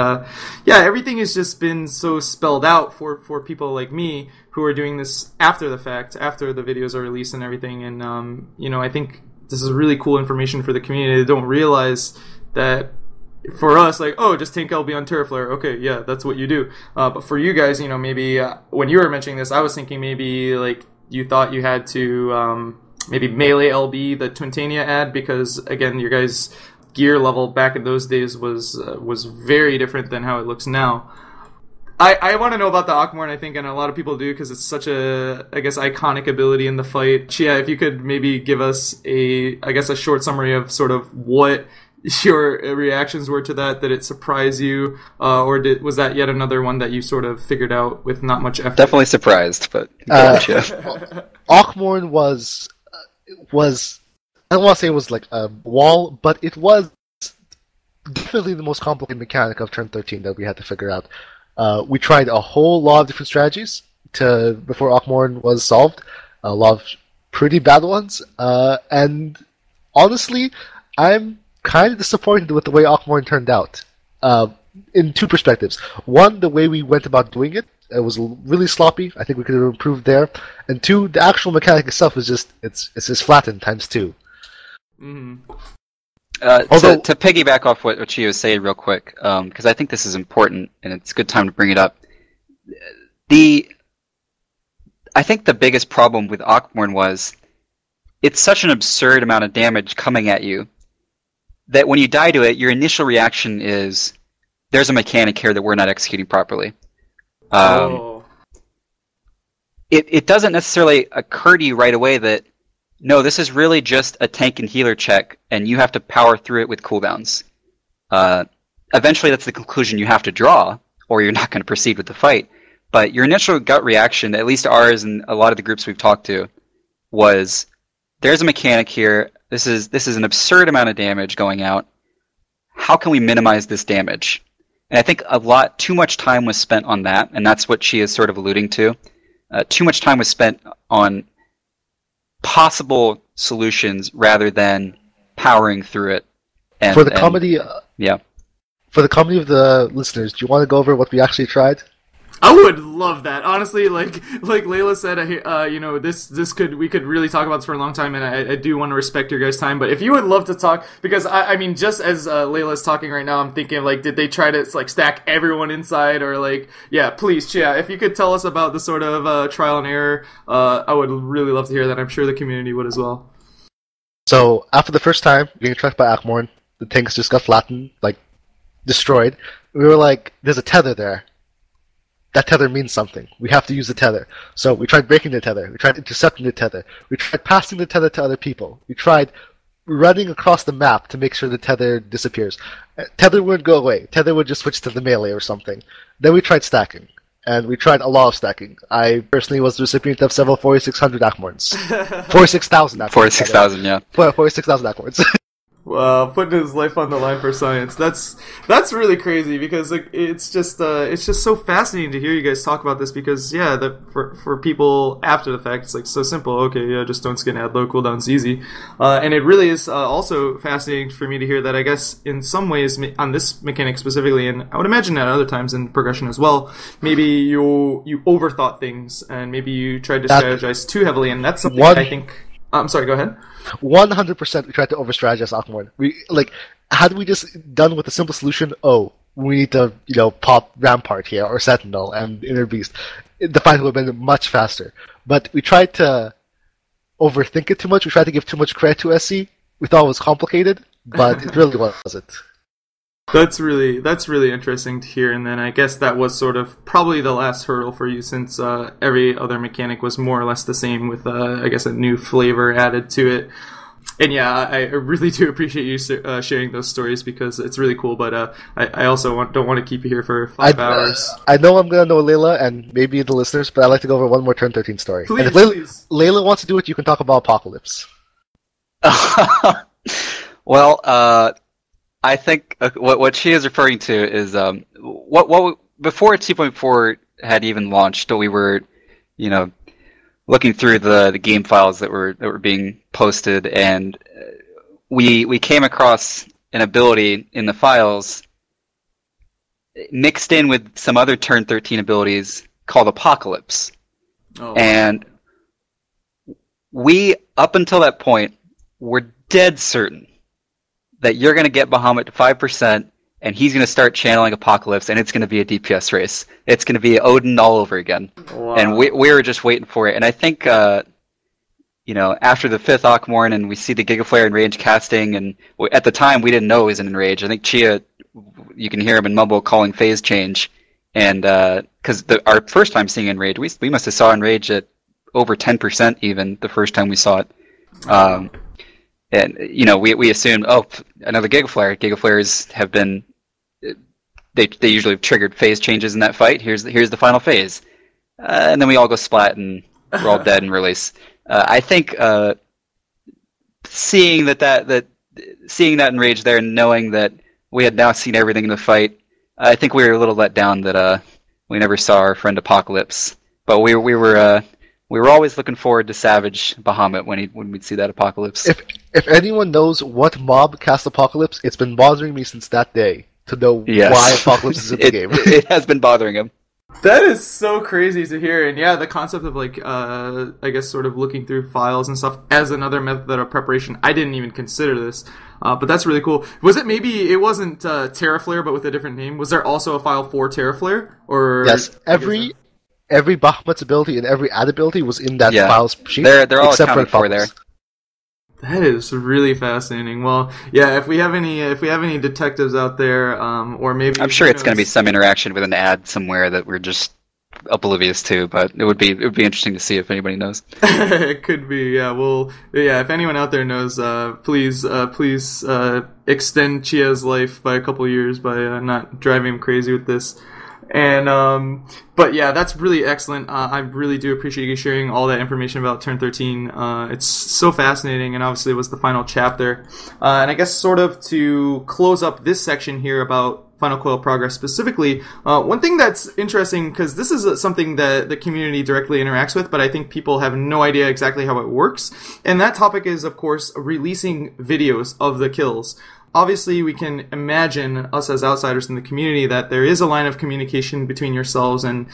everything has just been so spelled out for people like me who are doing this after the fact, after the videos are released and everything, and, I think this is really cool information for the community. They don't realize that for us, like, oh, just tank LB on Terra Flare. Okay, yeah, that's what you do. But for you guys, maybe when you were mentioning this, I was thinking maybe like you thought you had to maybe melee LB the Twintania ad because again, your guys' gear level back in those days was very different than how it looks now. I want to know about the Akmorn, I think, and a lot of people do because it's such a, I guess, iconic ability in the fight. Chia, if you could maybe give us a short summary of sort of what your reactions were to that it surprised you, or was that yet another one that you sort of figured out with not much effort? Definitely surprised, but Akmorn was I don't want to say it was like a wall, but it was definitely the most complicated mechanic of Turn 13 that we had to figure out. We tried a whole lot of different strategies before Akmorn was solved, a lot of pretty bad ones, and honestly, I'm kind of disappointed with the way Akmorn turned out. In two perspectives. One, the way we went about doing it. It was really sloppy. I think we could have improved there. And two, the actual mechanic itself is it's just flattened times 2. Mm-hmm. To piggyback off what Chia was saying real quick, because I think this is important and it's a good time to bring it up. I think the biggest problem with Akmorn was it's such an absurd amount of damage coming at you that when you die to it, your initial reaction is, there's a mechanic here that we're not executing properly. It doesn't necessarily occur to you right away that, no, this is really just a tank and healer check, and you have to power through it with cooldowns. Eventually that's the conclusion you have to draw, or you're not going to proceed with the fight. But your initial gut reaction, at least ours and a lot of the groups we've talked to, was, there's a mechanic here. This is an absurd amount of damage going out. How can we minimize this damage? And I think too much time was spent on that, and that's what she is sort of alluding to. Too much time was spent on possible solutions rather than powering through it. For the comedy, yeah. For the comedy of the listeners, do you want to go over what we actually tried? I would love that. Honestly, like Layla said, we could really talk about this for a long time, and I do want to respect your guys' time. But if you would love to talk, because I mean, just as Layla's talking right now, I'm thinking like, did they try to like stack everyone inside, or like, yeah, please, Chia, if you could tell us about the sort of trial and error, I would really love to hear that. I'm sure the community would as well. So after the first time getting tracked by Akmorn, the tanks just got flattened, like destroyed. We were like, there's a tether there. That tether means something. We have to use the tether. So we tried breaking the tether. We tried intercepting the tether. We tried passing the tether to other people. We tried running across the map to make sure the tether disappears. Tether wouldn't go away. Tether would just switch to the melee or something. Then we tried stacking. And we tried a lot of stacking. I personally was the recipient of several 4600 Akmorns. 46,000 Akmorns. 46,000, yeah. 46,000 Akmorns. Wow, putting his life on the line for science. That's really crazy because like it's just so fascinating to hear you guys talk about this because for people after the fact it's like so simple. Okay, yeah, just don't skin, add low cooldowns, easy. And it really is also fascinating for me to hear that I guess in some ways on this mechanic specifically, and I would imagine at other times in progression as well, maybe you overthought things and maybe you tried to strategize too heavily, and that's something I think. I'm sorry, go ahead. 100% we tried to over-strategize Akmorn. Had we just done with a simple solution, we need to, pop Rampart here, or Sentinel, and Inner Beast, the fight would have been much faster. But we tried to overthink it too much, we tried to give too much credit to SC, we thought it was complicated, but it really wasn't. That's really interesting to hear, and then I guess that was sort of probably the last hurdle for you since every other mechanic was more or less the same with, I guess, a new flavor added to it. And yeah, I really do appreciate you sharing those stories because it's really cool. But I also don't want to keep you here for 5 hours. I know I'm gonna know Layla and maybe the listeners, but I'd like to go over one more Turn 13 story. Please, and if please. Layla wants to do it, you can talk about Apocalypse. Well, I think what she is referring to is what before 2.4 had even launched, we were, looking through the game files that were being posted, and we came across an ability in the files mixed in with some other Turn 13 abilities called Apocalypse. Oh. And we, up until that point, were dead certain that you're going to get Bahamut to 5%, and he's going to start channeling Apocalypse, and it's going to be a DPS race. It's going to be Odin all over again. Wow. And we were just waiting for it. And I think, after the 5th Akmorn, and we see the Gigaflare Enrage casting, and at the time we didn't know it was an Enrage. I think Chia, you can hear him in Mumble calling phase change. And because our first time seeing Enrage, we must have saw Enrage at over 10% even the first time we saw it. And we assumed, another Gigaflare. Gigaflares have been, they usually have triggered phase changes in that fight. Here's the final phase, and then we all go splat and we're all dead in release. I think seeing that Enrage there, and knowing that we had now seen everything in the fight, I think we were a little let down that we never saw our friend Apocalypse. But we were always looking forward to Savage Bahamut when we'd see that Apocalypse. If anyone knows what mob cast Apocalypse, it's been bothering me since that day to know why Apocalypse is in the game. It has been bothering him. That is so crazy to hear. And yeah, the concept of I guess sort of looking through files and stuff as another method of preparation, I didn't even consider this. But that's really cool. Was it maybe, it wasn't Terraflare, but with a different name? Was there also a file for Terraflare? Or yes, every Bahamut's ability and every ad ability was in that files sheet. They're all accounted for there. That is really fascinating. Well, yeah, if we have any detectives out there, or maybe I'm sure it's going to be some interaction with an ad somewhere that we're just oblivious to, but it would be interesting to see if anybody knows. It could be, yeah. Well, yeah. If anyone out there knows, please extend Chia's life by a couple years by not driving him crazy with this. And but yeah, that's really excellent. I really do appreciate you sharing all that information about Turn 13. It's so fascinating, and obviously it was the final chapter. And I guess sort of to close up this section here about Final Coil Progress specifically, one thing that's interesting, because this is something that the community directly interacts with, but I think people have no idea exactly how it works. And that topic is, of course, releasing videos of the kills. Obviously, we can imagine, us as outsiders in the community, that there is a line of communication between yourselves and,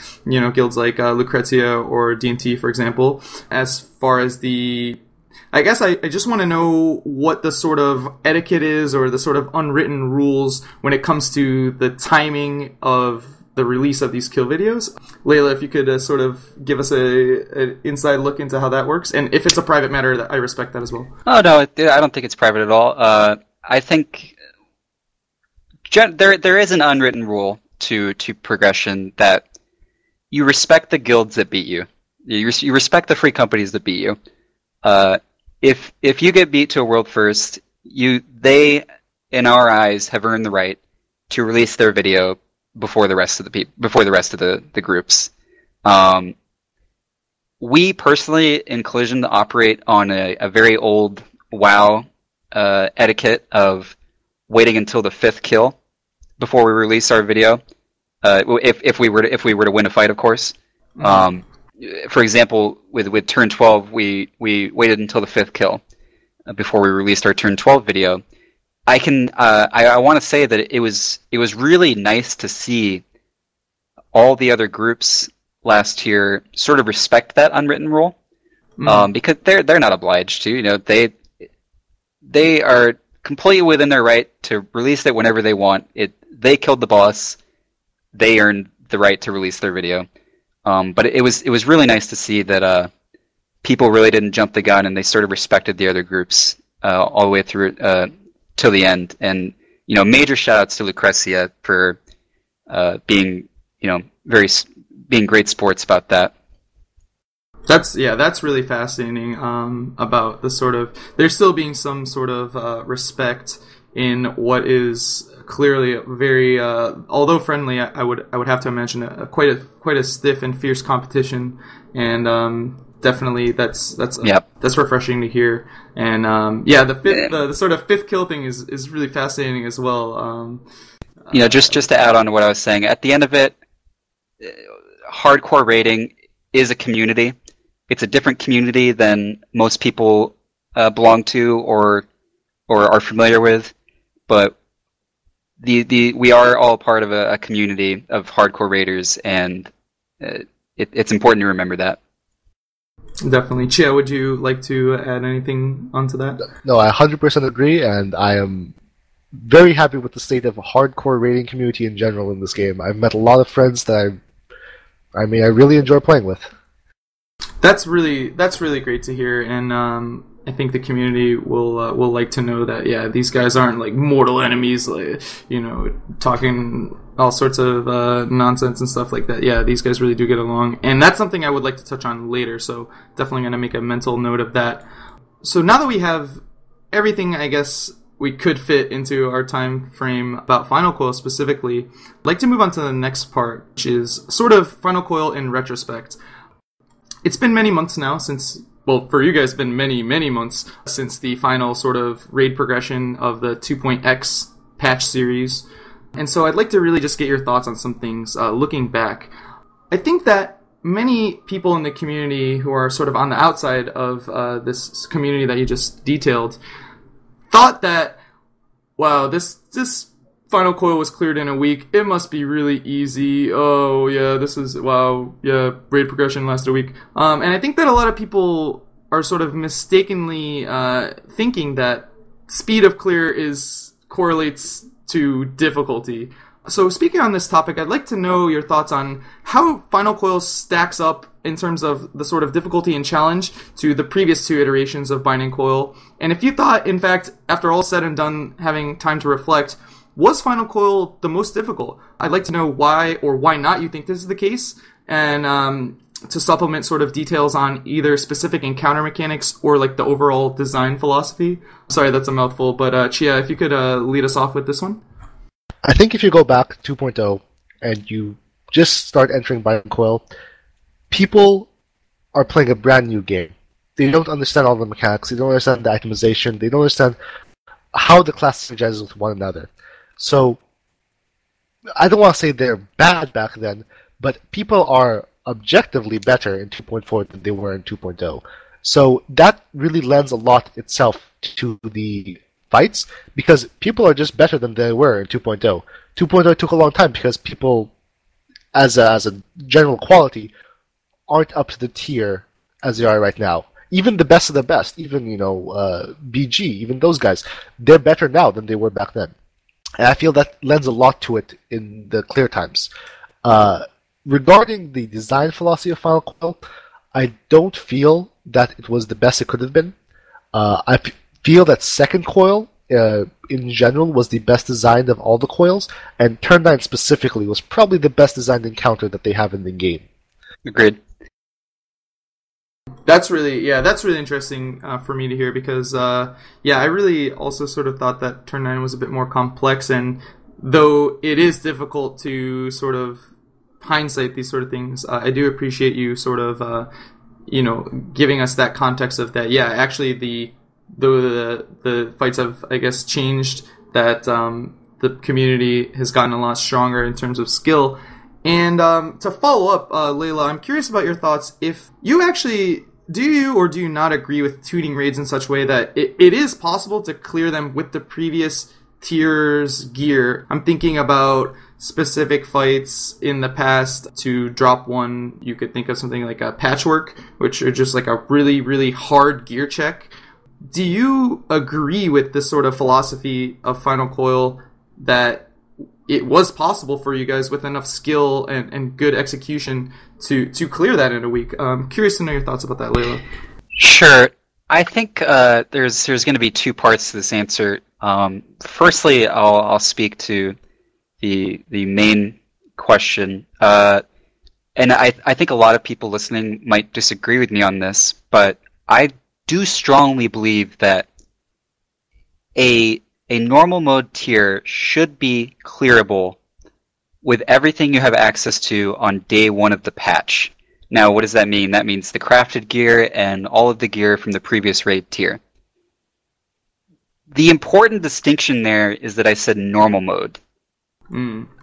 guilds like Lucrezia or D&T, for example, as far as I guess I just want to know what the sort of etiquette is, or the sort of unwritten rules when it comes to the timing of the release of these kill videos. Layla, if you could sort of give us an inside look into how that works, and if it's a private matter, I respect that as well. Oh, no, I don't think it's private at all. I think there is an unwritten rule to progression that you respect the guilds that beat you. You respect the free companies that beat you. If you get beat to a world first, they in our eyes have earned the right to release their video before the rest of the groups. We personally in Collision operate on a very old WoW etiquette of waiting until the 5th kill before we release our video. If we were to win a fight, of course. For example, with Turn 12, we waited until the 5th kill before we released our Turn 12 video. I want to say that it was really nice to see all the other groups last year sort of respect that unwritten rule, because they're not obliged to. They are completely within their right to release it whenever they want. They killed the boss. They earned the right to release their video. But it was really nice to see that people really didn't jump the gun, and they sort of respected the other groups all the way through till the end. And major shout outs to Lucrezia for being great sports about that. That's really fascinating. About the sort of there still being some sort of respect in what is clearly very, although friendly, I would have to imagine quite a stiff and fierce competition, and definitely that's refreshing to hear. And the sort of fifth kill thing is really fascinating as well. Just to add on to what I was saying, at the end of it, hardcore raiding is a community. It's a different community than most people belong to or are familiar with, but we are all part of a community of hardcore raiders, and it's important to remember that. Definitely. Chia, would you like to add anything onto that? No, I 100% agree, and I am very happy with the state of a hardcore raiding community in general in this game. I've met a lot of friends that I really enjoy playing with. That's really great to hear, and I think the community will like to know that these guys aren't like mortal enemies, like talking all sorts of nonsense and stuff like that. Yeah, these guys really do get along, and that's something I would like to touch on later. So definitely going to make a mental note of that. So now that we have everything, I guess we could fit into our time frame about Final Coil specifically, I'd like to move on to the next part, which is sort of Final Coil in retrospect. It's been many months now since, well, for you guys, it's been many, many months since the final sort of raid progression of the 2.x patch series. And so I'd like to really just get your thoughts on some things looking back. I think that many people in the community who are sort of on the outside of this community that you just detailed thought that, wow, this Final Coil was cleared in a week. It must be really easy. Oh, yeah, raid progression lasted a week. And I think that a lot of people are sort of mistakenly thinking that speed of clear correlates to difficulty. So speaking on this topic, I'd like to know your thoughts on how Final Coil stacks up in terms of the sort of difficulty and challenge to the previous two iterations of Binding Coil. And if you thought, in fact, after all said and done, having time to reflect, was Final Coil the most difficult? I'd like to know why or why not you think this is the case, and to supplement sort of details on either specific encounter mechanics or like the overall design philosophy. Sorry, that's a mouthful, but Chia, if you could lead us off with this one. I think if you go back to 2.0 and you just start entering Binding Coil, people are playing a brand new game. They don't understand all the mechanics, they don't understand the itemization, they don't understand how the class synergizes with one another. So, I don't want to say they're bad back then, but people are objectively better in 2.4 than they were in 2.0. So that really lends a lot itself to the fights, because people are just better than they were in 2.0. 2.0 took a long time because people, as a general quality, aren't up to the tier as they are right now. Even the best of the best, even BG, even those guys, they're better now than they were back then. And I feel that lends a lot to it in the clear times. Regarding the design philosophy of Final Coil, I don't feel that it was the best it could have been. I feel that Second Coil, in general, was the best designed of all the coils, and Turn 9 specifically was probably the best designed encounter that they have in the game. Agreed. That's really interesting for me to hear, because I really also sort of thought that Turn 9 was a bit more complex, and though it is difficult to sort of hindsight these sort of things, I do appreciate you sort of giving us that context of that. Yeah, actually the fights have, I guess, changed, that the community has gotten a lot stronger in terms of skill. And to follow up, Layla, I'm curious about your thoughts. If you actually, do you or do you not agree with tuning raids in such a way that it is possible to clear them with the previous tier's gear? I'm thinking about specific fights in the past. To drop one, you could think of something like a Patchwork, which are just like a really, really hard gear check. Do you agree with this sort of philosophy of Final Coil, that it was possible for you guys with enough skill and good execution to clear that in a week? I'm curious to know your thoughts about that, Layla. Sure. I think there's going to be two parts to this answer. Firstly, I'll speak to the main question. and I think a lot of people listening might disagree with me on this, but I do strongly believe that a normal mode tier should be clearable with everything you have access to on day one of the patch. Now, what does that mean? That means the crafted gear and all of the gear from the previous raid tier. The important distinction there is that I said normal mode.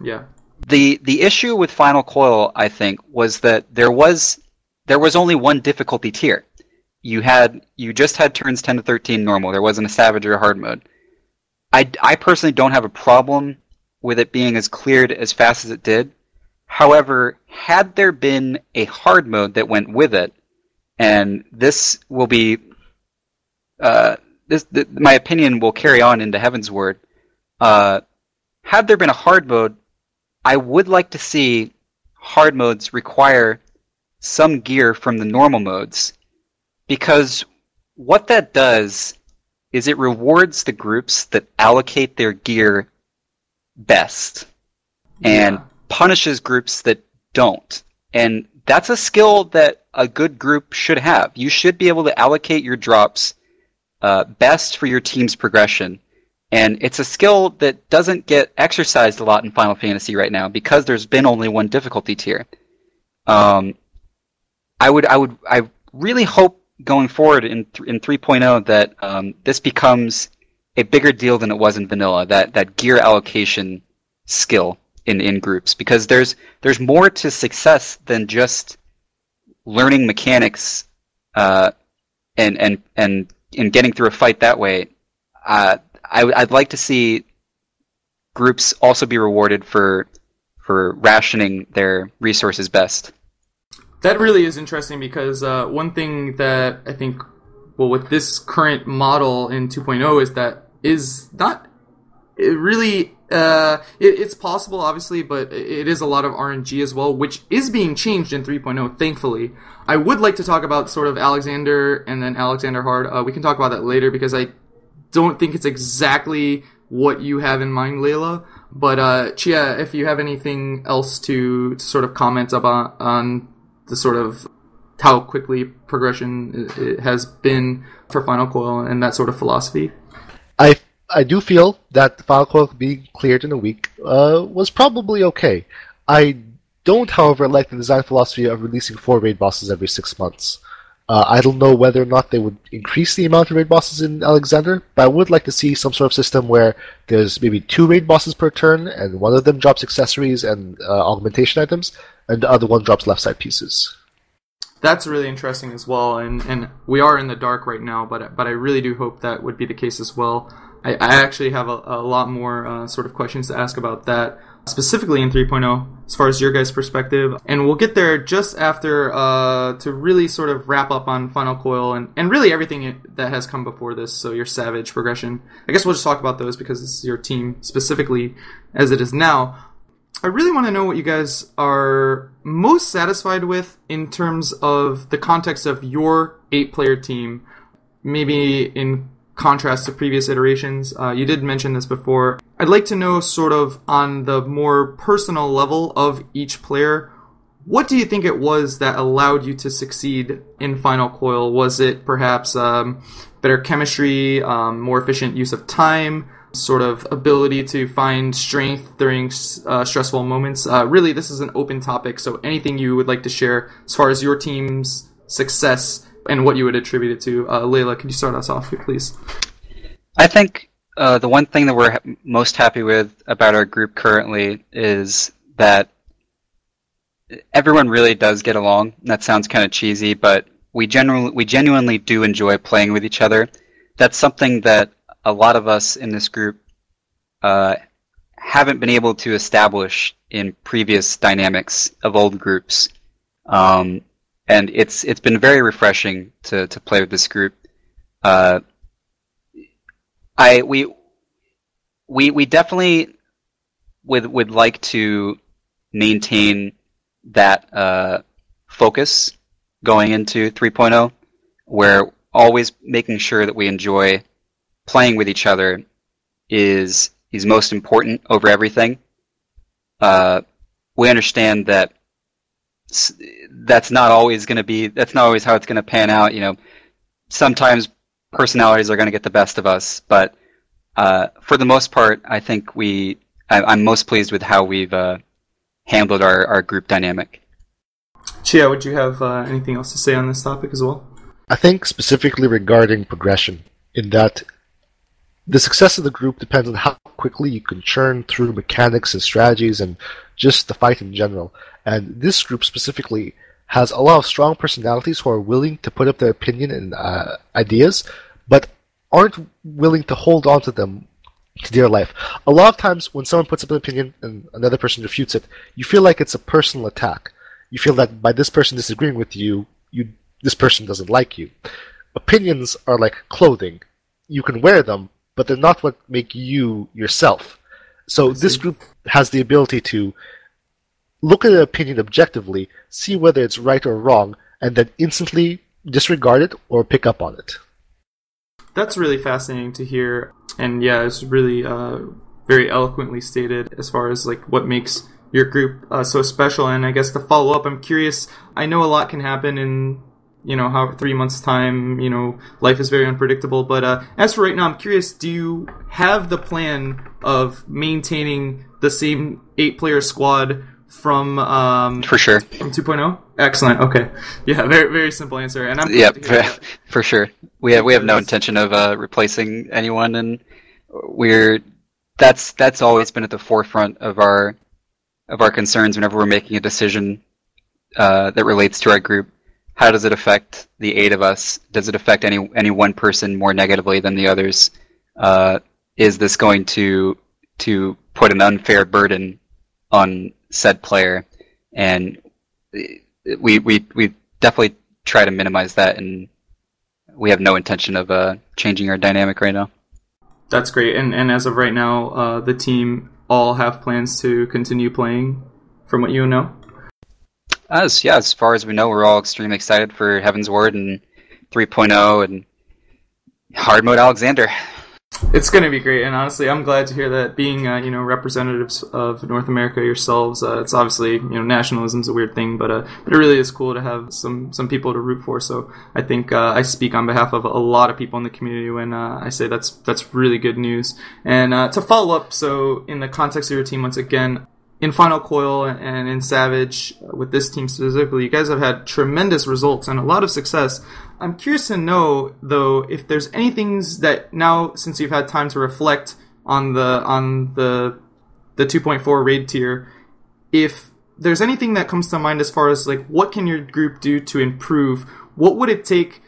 Yeah. The issue with Final Coil, I think, was that there was only one difficulty tier. You just had turns 10 to 13 normal. There wasn't a savage or a hard mode. I personally don't have a problem with it being as cleared as fast as it did. However, had there been a hard mode that went with it, and this will be my opinion will carry on into Heaven's Word. Had there been a hard mode, I would like to see hard modes require some gear from the normal modes, because what that does is it rewards the groups that allocate their gear best and punishes groups that don't. And that's a skill that a good group should have. You should be able to allocate your drops best for your team's progression. And it's a skill that doesn't get exercised a lot in Final Fantasy right now because there's been only one difficulty tier. I really hope going forward in 3.0 that this becomes a bigger deal than it was in vanilla, that gear allocation skill in groups, because there's more to success than just learning mechanics and getting through a fight that way. I'd like to see groups also be rewarded for rationing their resources best. That really is interesting, because one thing that I think, well, with this current model in 2.0 is not it really. It's possible, obviously, but it is a lot of RNG as well, which is being changed in 3.0, thankfully. I would like to talk about sort of Alexander and then Alexander Hard. We can talk about that later, because I don't think it's exactly what you have in mind, Layla. But Chia, if you have anything else to sort of comment about on the sort of how quickly progression it has been for Final Coil and that sort of philosophy. I do feel that the Final Coil being cleared in a week was probably okay. I don't, however, like the design philosophy of releasing 4 raid bosses every 6 months. I don't know whether or not they would increase the amount of raid bosses in Alexander, but I would like to see some sort of system where there's maybe 2 raid bosses per turn, and one of them drops accessories and augmentation items, and the other one drops left side pieces. That's really interesting as well, and we are in the dark right now, but I really do hope that would be the case as well. I actually have a lot more sort of questions to ask about that, specifically in 3.0, as far as your guys' perspective. And we'll get there just after to really sort of wrap up on Final Coil and really everything that has come before this, so your Savage progression. I guess we'll just talk about those because this is your team specifically as it is now. I really want to know what you guys are most satisfied with in terms of the context of your 8-player team, maybe in contrast to previous iterations. You did mention this before. I'd like to know, sort of on the more personal level of each player, what do you think it was that allowed you to succeed in Final Coil? Was it perhaps better chemistry, more efficient use of time, sort of ability to find strength during stressful moments? Really, this is an open topic, so anything you would like to share as far as your team's success and what you would attribute it to. Layla, could you start us off here, please? I think the one thing that we're most happy with about our group currently is that everyone really does get along. That sounds kind of cheesy, but we genuinely do enjoy playing with each other. That's something that a lot of us in this group haven't been able to establish in previous dynamics of old groups. And it's been very refreshing to play with this group. We definitely would like to maintain that focus going into 3.0, where always making sure that we enjoy playing with each other is most important over everything. We understand that that's not always how it's going to pan out. Sometimes personalities are going to get the best of us, but for the most part, I think I'm most pleased with how we've handled our group dynamic. Chia, would you have anything else to say on this topic as well? I think specifically regarding progression, in that the success of the group depends on how quickly you can churn through mechanics and strategies and just the fight in general. And this group specifically has a lot of strong personalities who are willing to put up their opinion and ideas, but aren't willing to hold on to them to dear life. A lot of times when someone puts up an opinion and another person refutes it, you feel like it's a personal attack. You feel that by this person disagreeing with you, this person doesn't like you. Opinions are like clothing. You can wear them, but they're not what make you yourself. So this group has the ability to look at an opinion objectively, see whether it's right or wrong, and then instantly disregard it or pick up on it. That's really fascinating to hear, and yeah, it's really very eloquently stated as far as like what makes your group so special. And I guess to follow up, I'm curious. I know a lot can happen in 3 months' time. Life is very unpredictable. But as for right now, I'm curious. Do you have the plan of maintaining the same 8-player squad from for sure from 2.0? Excellent. Okay. Yeah. Very very simple answer. And I'm for sure. We have no intention of replacing anyone, and that's always been at the forefront of our concerns whenever we're making a decision that relates to our group. How does it affect the 8 of us? Does it affect any one person more negatively than the others? Is this going to put an unfair burden on said player? And we definitely try to minimize that, and we have no intention of changing our dynamic right now. That's great. And as of right now, the team all have plans to continue playing, from what you know? As far as we know, we're all extremely excited for Heaven's Word and 3.0 and Hard Mode Alexander. It's going to be great, and honestly, I'm glad to hear that. Being representatives of North America yourselves, it's obviously nationalism's a weird thing, but it really is cool to have some people to root for. So I think I speak on behalf of a lot of people in the community when I say that's really good news. And to follow up, so in the context of your team, once again, in Final Coil and in Savage, with this team specifically, you guys have had tremendous results and a lot of success. I'm curious to know, though, if there's any things that now, since you've had time to reflect on the 2.4 raid tier, if there's anything that comes to mind as far as like what can your group do to improve? What would it take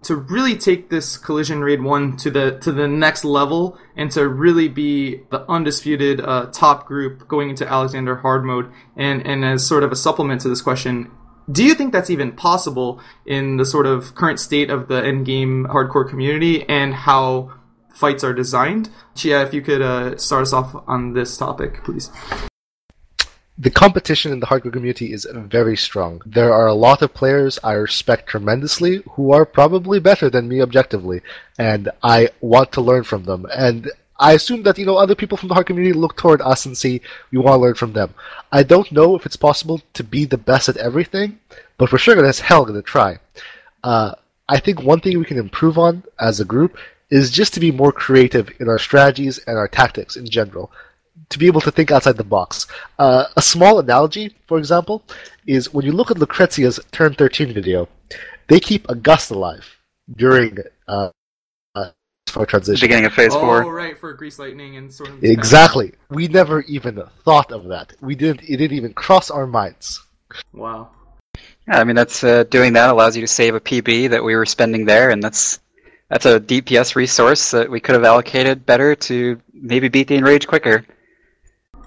to really take this Collision Raid 1 to the next level and to really be the undisputed top group going into Alexander hard mode? And as sort of a supplement to this question, do you think that's even possible in the sort of current state of the endgame hardcore community and how fights are designed? Chia, if you could start us off on this topic, please. The competition in the hardcore community is very strong. There are a lot of players I respect tremendously who are probably better than me objectively, and I want to learn from them. And I assume that, other people from the hardcore community look toward us and see we want to learn from them. I don't know if it's possible to be the best at everything, but we're sure as hell going to try. I think one thing we can improve on as a group is just to be more creative in our strategies and our tactics in general. To be able to think outside the box. A small analogy, for example, is when you look at Lucrezia's Turn 13 video, they keep August alive during for transition. Beginning of Phase 4. Oh, right, for Grease Lightning and sort of... Exactly. We never even thought of that. It didn't even cross our minds. Wow. Yeah, I mean, that's doing that allows you to save a PB that we were spending there, and that's a DPS resource that we could have allocated better to maybe beat the Enrage quicker.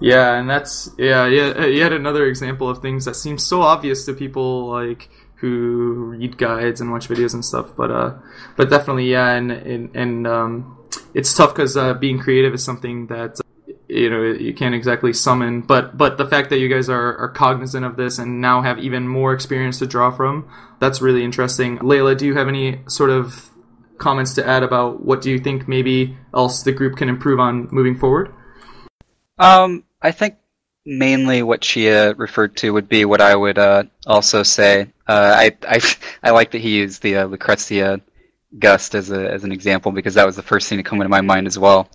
Yeah, and that's yet another example of things that seem so obvious to people like who read guides and watch videos and stuff. But definitely, yeah, and it's tough because being creative is something that you can't exactly summon. But the fact that you guys are cognizant of this and now have even more experience to draw from, that's really interesting. Layla, do you have any sort of comments to add about what do you think maybe else the group can improve on moving forward? I think mainly what Chia referred to would be what I would also say. I like that he used the Lucrezia Gust as an example because that was the first thing to come into my mind as well.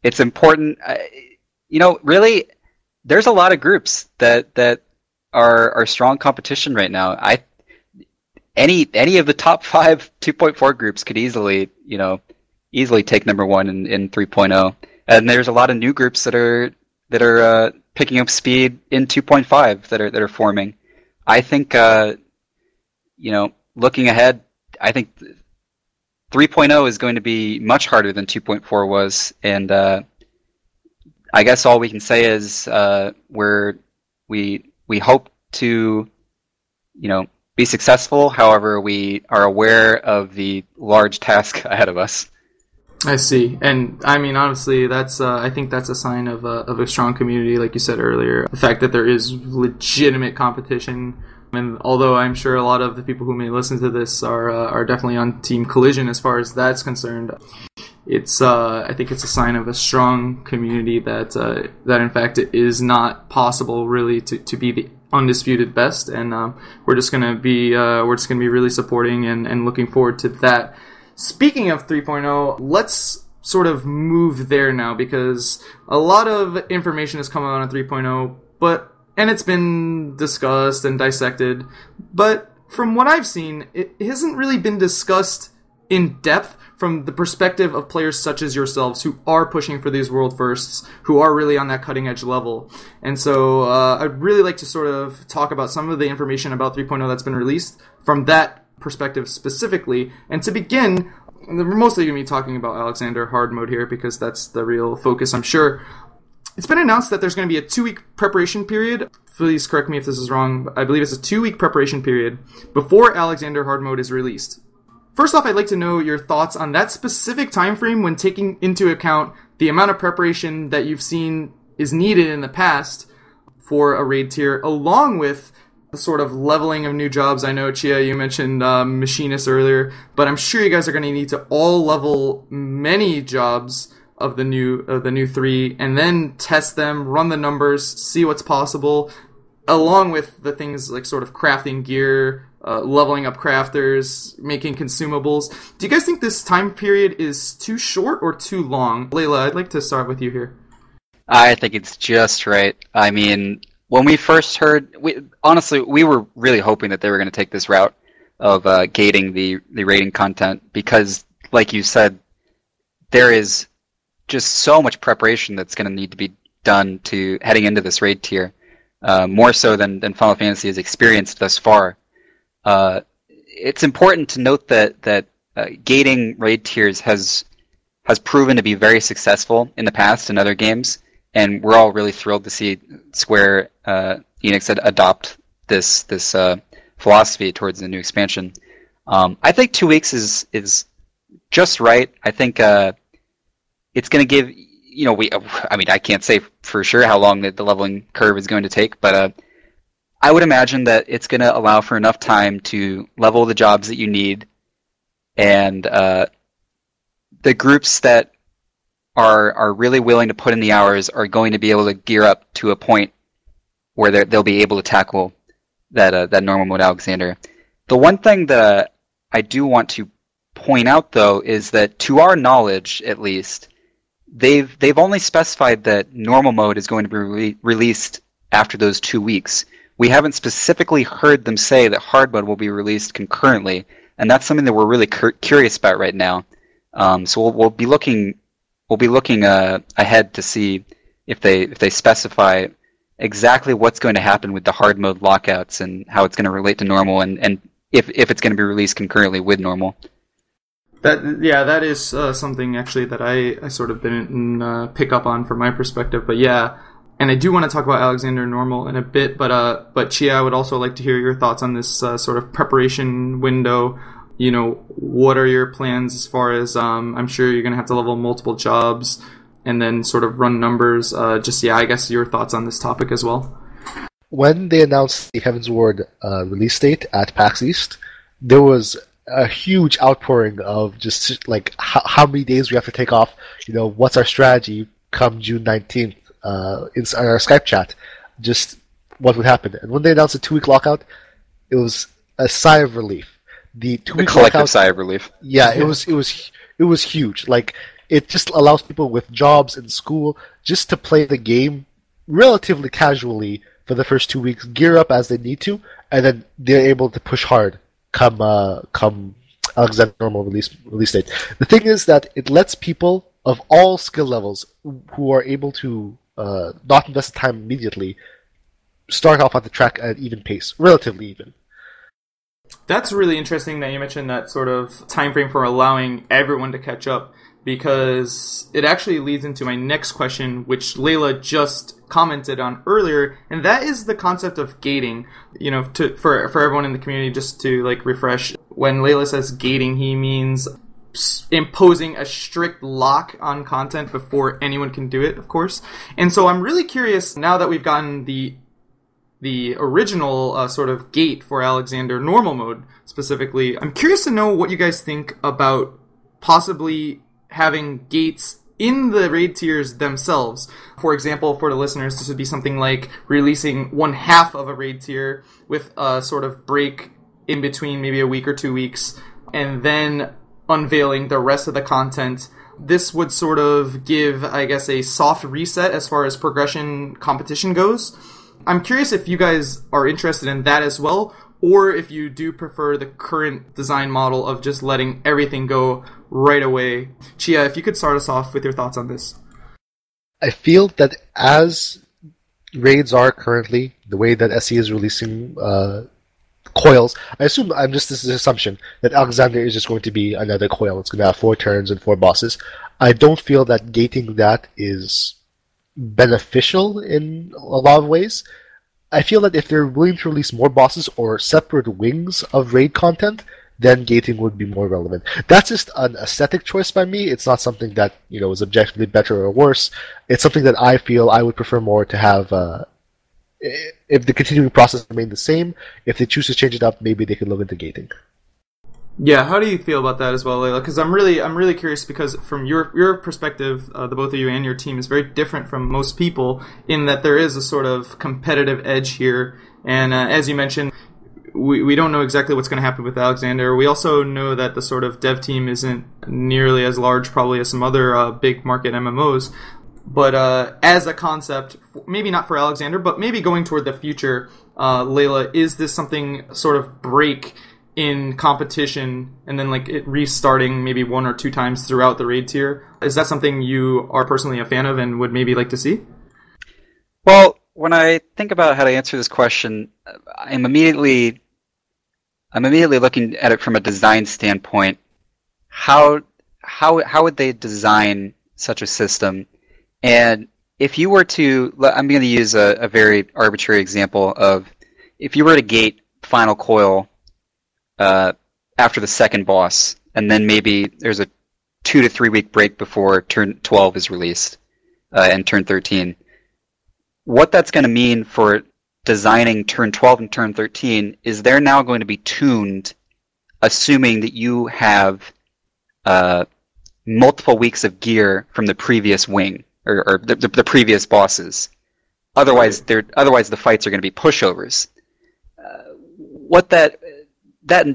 It's important, really. There's a lot of groups that are strong competition right now. Any of the top 5 2.4 groups could easily take number one in 3.0, and there's a lot of new groups that are picking up speed in 2.5 that are forming. I think looking ahead, I think 3.0 is going to be much harder than 2.4 was, and I guess all we can say is we hope to be successful. However, we are aware of the large task ahead of us. I see, and I mean honestly, that's I think that's a sign of a strong community, like you said earlier. The fact that there is legitimate competition, and although I'm sure a lot of the people who may listen to this are definitely on Team Collision as far as that's concerned, it's I think it's a sign of a strong community that in fact it is not possible really to be the undisputed best, and we're just gonna be really supporting and looking forward to that. Speaking of 3.0, let's sort of move there now because a lot of information has come out on 3.0, and it's been discussed and dissected, but from what I've seen, it hasn't really been discussed in depth from the perspective of players such as yourselves who are pushing for these world firsts, who are really on that cutting edge level. And so I'd really like to sort of talk about some of the information about 3.0 that's been released from that perspective specifically. And to begin, we're mostly going to be talking about Alexander hard mode here because that's the real focus, I'm sure. It's been announced that there's going to be a 2-week preparation period. Please correct me if this is wrong, but I believe it's a 2-week preparation period before Alexander hard mode is released. First off, I'd like to know your thoughts on that specific time frame when taking into account the amount of preparation that you've seen is needed in the past for a raid tier, along with the sort of leveling of new jobs. I know, Chia, you mentioned machinists earlier, but I'm sure you guys are going to need to all level many jobs of the new 3, and then test them, run the numbers, see what's possible, along with the things like sort of crafting gear, leveling up crafters, making consumables. Do you guys think this time period is too short or too long? Layla, I'd like to start with you here. I think it's just right. I mean, when we first heard, honestly, we were really hoping that they were going to take this route of gating the rating content because, like you said, there is just so much preparation that's going to need to be done to heading into this raid tier, more so than Final Fantasy has experienced thus far. It's important to note that gating raid tiers has proven to be very successful in the past in other games, and we're all really thrilled to see Square Enix adopt this philosophy towards the new expansion. I think 2 weeks is just right. I think it's going to give I can't say for sure how long the leveling curve is going to take, but I would imagine that it's going to allow for enough time to level the jobs that you need, and the groups that are really willing to put in the hours are going to be able to gear up to a point where they'll be able to tackle that normal mode Alexander. The one thing that I do want to point out, though, is that to our knowledge, at least, they've only specified that normal mode is going to be released after those 2 weeks. We haven't specifically heard them say that hard mode will be released concurrently, and that's something that we're really curious about right now. So we'll be looking ahead to see if they specify exactly what's going to happen with the hard mode lockouts and how it's going to relate to normal, and if it's going to be released concurrently with normal. That is something actually that I sort of didn't pick up on from my perspective, but yeah. And I do want to talk about Alexander Normal in a bit, but Chia, I would also like to hear your thoughts on this sort of preparation window. What are your plans as far as, I'm sure you're going to have to level multiple jobs and then sort of run numbers. I guess your thoughts on this topic as well. When they announced the Heavensward release date at PAX East, there was a huge outpouring of just like how many days we have to take off, what's our strategy come June 19th in our Skype chat just what would happen. And when they announced a 2-week lockout, it was a sigh of relief. The 2-week collective lockout, sigh of relief. Yeah, it was huge. Like, it just allows people with jobs and school just to play the game relatively casually for the first 2 weeks, gear up as they need to, and then they're able to push hard come Alexander normal release date. The thing is that it lets people of all skill levels who are able to not invest time immediately start off on the track at an even pace, relatively even. That's really interesting that you mentioned that sort of time frame for allowing everyone to catch up, because it actually leads into my next question, which Layla just commented on earlier, and that is the concept of gating. You know, for everyone in the community, just to like refresh, when Layla says gating, he means imposing a strict lock on content before anyone can do it, of course. And so I'm really curious, now that we've gotten the original sort of gate for Alexander normal mode specifically, I'm curious to know what you guys think about possibly having gates in the raid tiers themselves. For example, for the listeners, this would be something like releasing one half of a raid tier with a sort of break in between, maybe a week or 2 weeks, and then unveiling the rest of the content. This would sort of give, I guess, a soft reset as far as progression competition goes. I'm curious if you guys are interested in that as well, or if you do prefer the current design model of just letting everything go right away. Chia, if you could start us off with your thoughts on this. I feel that as raids are currently, the way that SE is releasing coils, this is an assumption, that Alexander is just going to be another coil. It's going to have 4 turns and 4 bosses. I don't feel that gating that is beneficial in a lot of ways. I feel that if they're willing to release more bosses or separate wings of raid content, then gating would be more relevant. That's just an aesthetic choice by me. It's not something that, is objectively better or worse. It's something that I feel I would prefer more to have. If the continuing process remained the same, if they choose to change it up, maybe they could look into gating. Yeah, how do you feel about that as well, Layla? Because I'm really curious, because from your perspective, the both of you and your team is very different from most people in that there is a sort of competitive edge here. And as you mentioned, we don't know exactly what's going to happen with Alexander. We also know that the sort of dev team isn't nearly as large probably as some other big market MMOs. But as a concept, maybe not for Alexander, but maybe going toward the future, Layla, is this something sort of break in competition and then like it restarting maybe 1 or 2 times throughout the raid tier? Is that something you are personally a fan of and would maybe like to see? Well, when I think about how to answer this question, I'm immediately looking at it from a design standpoint. How would they design such a system? And if you were to, I'm going to use a very arbitrary example of, if you were to gate Final Coil after the second boss, and then maybe there's a 2 to 3 week break before turn 12 is released, and turn 13. What that's going to mean for designing turn 12 and turn 13 is they're now going to be tuned, assuming that you have multiple weeks of gear from the previous wing or the previous bosses. Otherwise, the fights are going to be pushovers. What that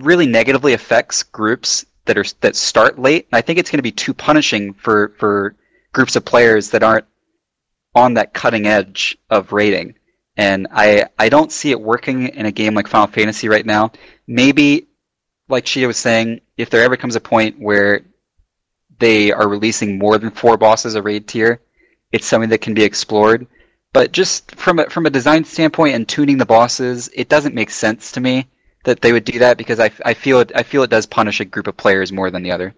really negatively affects groups that start late. And I think it's going to be too punishing for groups of players that aren't on that cutting edge of rating. And I don't see it working in a game like Final Fantasy right now. Maybe, like Chia was saying, if there ever comes a point where they are releasing more than 4 bosses a raid tier, it's something that can be explored. But just from a design standpoint and tuning the bosses, it doesn't make sense to me that they would do that, because I feel it does punish a group of players more than the other.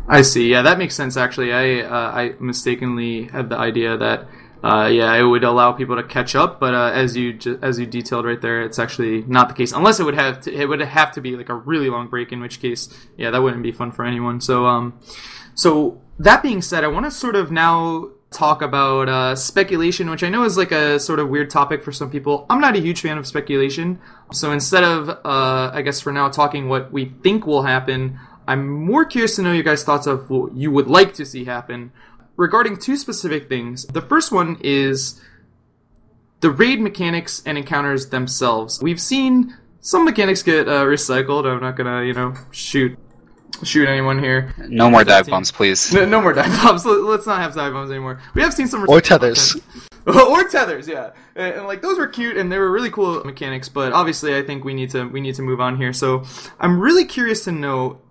I see. Yeah, that makes sense. Actually, I mistakenly had the idea that it would allow people to catch up, but as you detailed right there, it's actually not the case. Unless it would have to be like a really long break, in which case, yeah, that wouldn't be fun for anyone. So that being said, I want to sort of now talk about speculation, which I know is like a sort of weird topic for some people. I'm not a huge fan of speculation, so instead of I guess for now talking what we think will happen, I'm more curious to know your guys' thoughts of what you would like to see happen. regarding two specific things. The first one is the raid mechanics and encounters themselves. We've seen some mechanics get recycled. I'm not gonna, shoot anyone here. No more dive bombs, please. No more dive bombs. Let's not have dive bombs anymore. We have seen some or tethers. Or tethers, yeah. And like those were cute and they were really cool mechanics, but obviously I think we need to move on here. So I'm really curious to know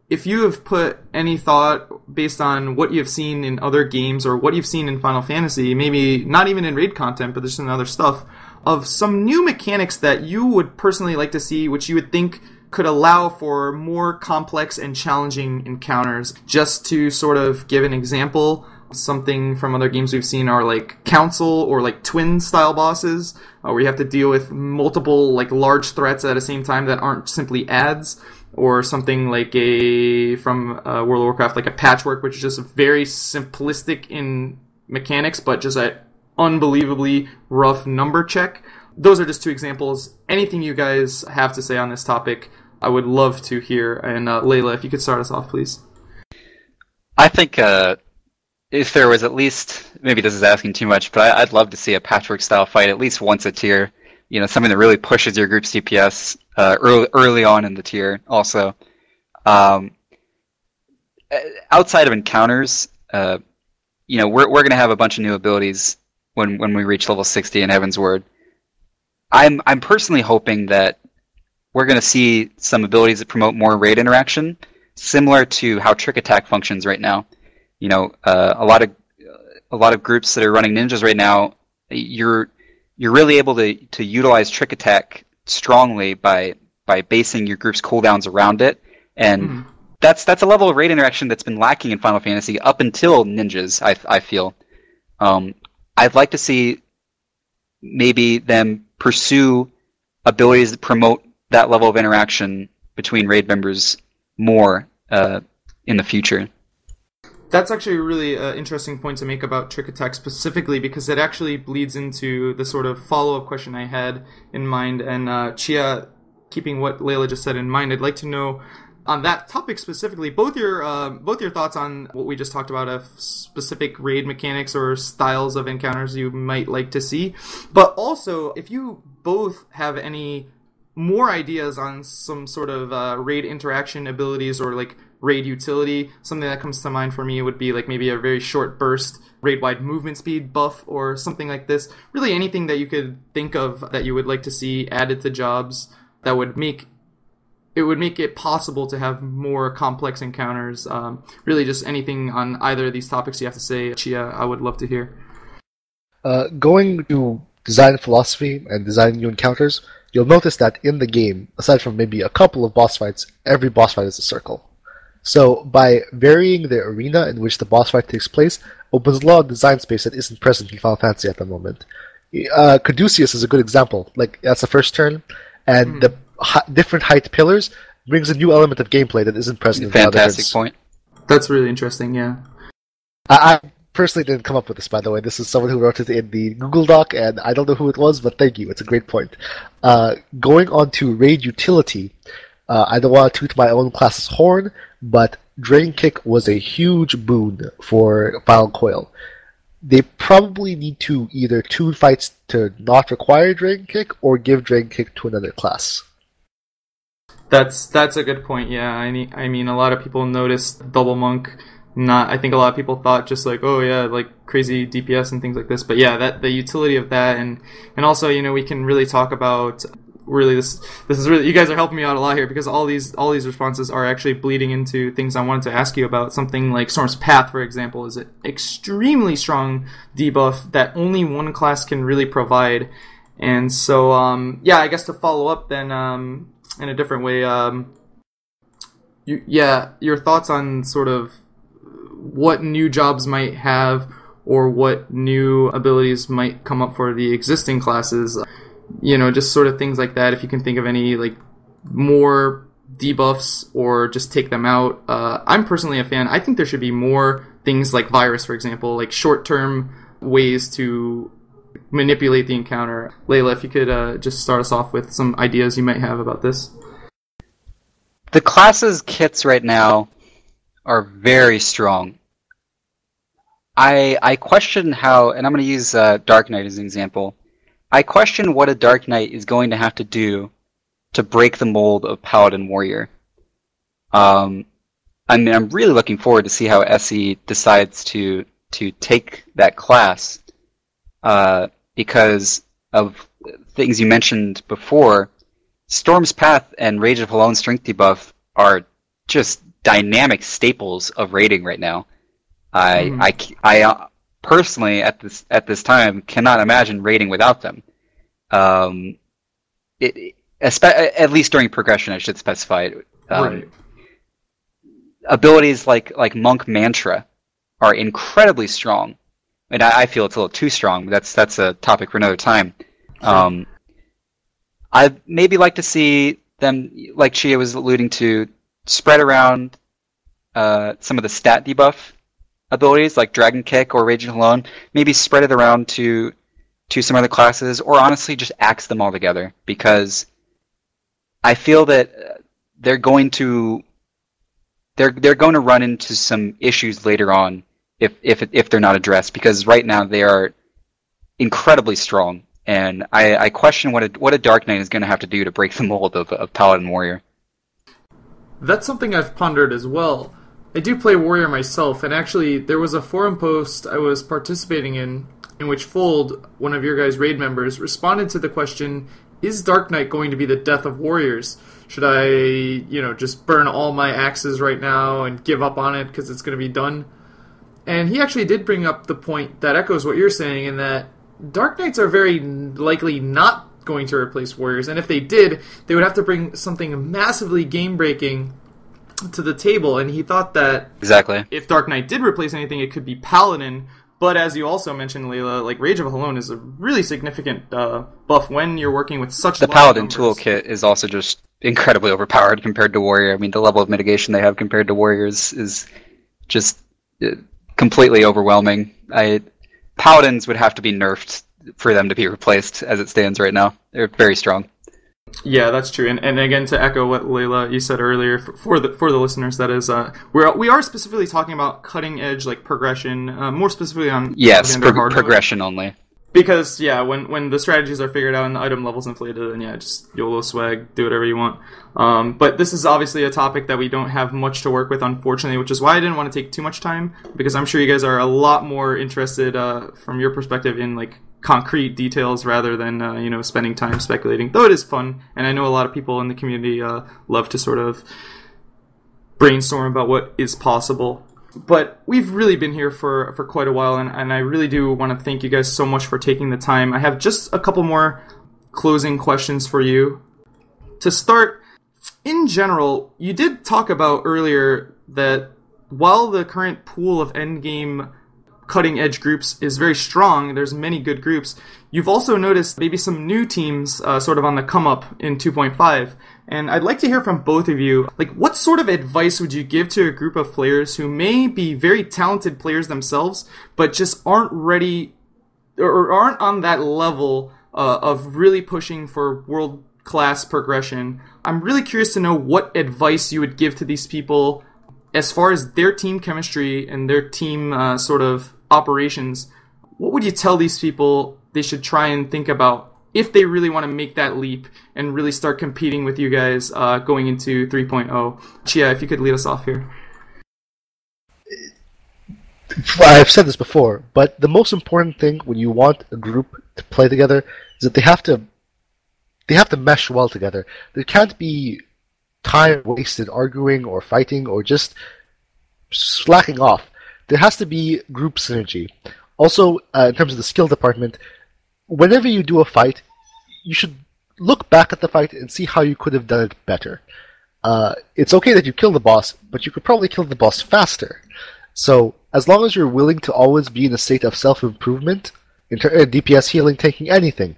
if you have put any thought based on what you've seen in other games or what you've seen in Final Fantasy, maybe not even in raid content, but just in other stuff, of some new mechanics that you would personally like to see, which you would think could allow for more complex and challenging encounters. Just to sort of give an example, something from other games we've seen are like council or like twin style bosses, where you have to deal with multiple like large threats at the same time that aren't simply adds, or something like from World of Warcraft, like a patchwork, which is just very simplistic in mechanics, but just an unbelievably rough number check. Those are just two examples. Anything you guys have to say on this topic, I would love to hear. And Layla, if you could start us off, please. I think if there was at least, maybe this is asking too much, but I'd love to see a patchwork style fight at least once a tier. Something that really pushes your group's DPS early on in the tier. Also, outside of encounters, we're going to have a bunch of new abilities when we reach level 60 in Heavensward. I'm personally hoping that we're going to see some abilities that promote more raid interaction, similar to how Trick Attack functions right now. A lot of groups that are running ninjas right now, you're really able to utilize Trick Attack strongly by basing your group's cooldowns around it, and that's a level of raid interaction that's been lacking in Final Fantasy up until ninjas. I feel I'd like to see maybe them pursue abilities that promote that level of interaction between raid members more in the future. That's actually a really interesting point to make about Trick Attack specifically, because it actually bleeds into the sort of follow-up question I had in mind. And Chia, keeping what Layla just said in mind, I'd like to know on that topic specifically, both your thoughts on what we just talked about of specific raid mechanics or styles of encounters you might like to see, but also if you both have any more ideas on some sort of raid interaction abilities or like raid utility. Something that comes to mind for me would be like maybe a very short burst raid-wide movement speed buff or something like this. Really anything that you could think of that you would like to see added to jobs that would make it possible to have more complex encounters. Really just anything on either of these topics you have to say, Chia, I would love to hear. Going to design philosophy and design new encounters, you'll notice that in the game, aside from maybe a couple of boss fights, every boss fight is a circle. So by varying the arena in which the boss fight takes place, opens a lot of design space that isn't present in Final Fantasy at the moment. Caduceus is a good example. Like, that's the first turn, and the different height pillars brings a new element of gameplay that isn't present in the other turns. Fantastic point. That's really interesting, yeah. I personally didn't come up with this, by the way. This is someone who wrote it in the Google Doc, and I don't know who it was, but thank you. It's a great point. Going on to raid utility, I don't want to toot my own class's horn, but Dragon Kick was a huge boon for Final Coil. They probably need to either tune fights to not require Dragon Kick or give Dragon Kick to another class. That's a good point, yeah. I mean, a lot of people noticed Double Monk. I think a lot of people thought just like, oh yeah, like crazy DPS and things like this. But yeah, that the utility of that, and also, we can really talk about really this is really, you guys are helping me out a lot here, because all these responses are actually bleeding into things I wanted to ask you about. Something like Storm's Path, for example, is an extremely strong debuff that only one class can really provide. And so I guess to follow up then in a different way, your thoughts on sort of what new jobs might have or what new abilities might come up for the existing classes. Just sort of things like that. If you can think of any like more debuffs or just take them out. I'm personally a fan. I think there should be more things like Virus, for example, like short-term ways to manipulate the encounter. Layla, if you could just start us off with some ideas you might have about this. The class's kits right now are very strong. I question how, and I'm going to use Dark Knight as an example. I question what a Dark Knight is going to have to do to break the mold of Paladin Warrior. I mean, I'm really looking forward to see how SE decides to take that class, because of things you mentioned before. Storm's Path and Rage of Halone strength debuff are just dynamic staples of raiding right now. I personally at this time cannot imagine raiding without them. At least during progression, I should specify it. Right. Abilities like Monk Mantra are incredibly strong, and I feel it's a little too strong. But that's a topic for another time. I'd maybe like to see them, like Chia was alluding to, spread around some of the stat debuff abilities like Dragon Kick or Raging Alone. Maybe spread it around to some other classes, or honestly just axe them all together, because I feel that they're going to run into some issues later on if they're not addressed, because right now they are incredibly strong, and I question what a Dark Knight is going to have to do to break the mold of Paladin Warrior. That's something I've pondered as well. I do play Warrior myself, and actually there was a forum post I was participating in which Fold, one of your guys' raid members, responded to the question, is Dark Knight going to be the death of Warriors? Should I, just burn all my axes right now and give up on it because it's going to be done? And he actually did bring up the point that echoes what you're saying, in that Dark Knights are very likely not going to replace Warriors, and if they did, they would have to bring something massively game-breaking to the table, and he thought that exactly if Dark Knight did replace anything, it could be Paladin. But as you also mentioned, Layla, like Rage of Halone is a really significant buff when you're working with such the Paladin toolkit is also just incredibly overpowered compared to Warrior. I mean, the level of mitigation they have compared to Warriors is just completely overwhelming. Paladins would have to be nerfed for them to be replaced as it stands right now. They're very strong. Yeah, that's true. And again, to echo what Layla you said earlier, for the listeners, that is, we are specifically talking about cutting edge, like progression, more specifically on progression only. Because when the strategies are figured out and the item levels inflated, then just YOLO swag, do whatever you want. But this is obviously a topic that we don't have much to work with, unfortunately, which is why I didn't want to take too much time, because I'm sure you guys are a lot more interested from your perspective in like concrete details rather than spending time speculating. Though it is fun, and I know a lot of people in the community love to sort of brainstorm about what is possible. But we've really been here for quite a while, and I really do want to thank you guys so much for taking the time. I have just a couple more closing questions for you. To start, in general, you did talk about earlier that while the current pool of endgame cutting-edge groups is very strong, there's many good groups, you've also noticed maybe some new teams sort of on the come-up in 2.5. And I'd like to hear from both of you, like, what sort of advice would you give to a group of players who may be very talented players themselves, but just aren't ready or aren't on that level of really pushing for world-class progression? I'm really curious to know what advice you would give to these people as far as their team chemistry and their team sort of operations. What would you tell these people they should try and think about if they really want to make that leap and really start competing with you guys going into 3.0? Chia, if you could lead us off here. I've said this before, but the most important thing when you want a group to play together is that they have to mesh well together. There can't be time wasted arguing or fighting or just slacking off. There has to be group synergy. Also, in terms of the skill department, whenever you do a fight, you should look back at the fight and see how you could have done it better. It's okay that you kill the boss, but you could probably kill the boss faster. So, as long as you're willing to always be in a state of self-improvement, DPS, healing, tanking, anything,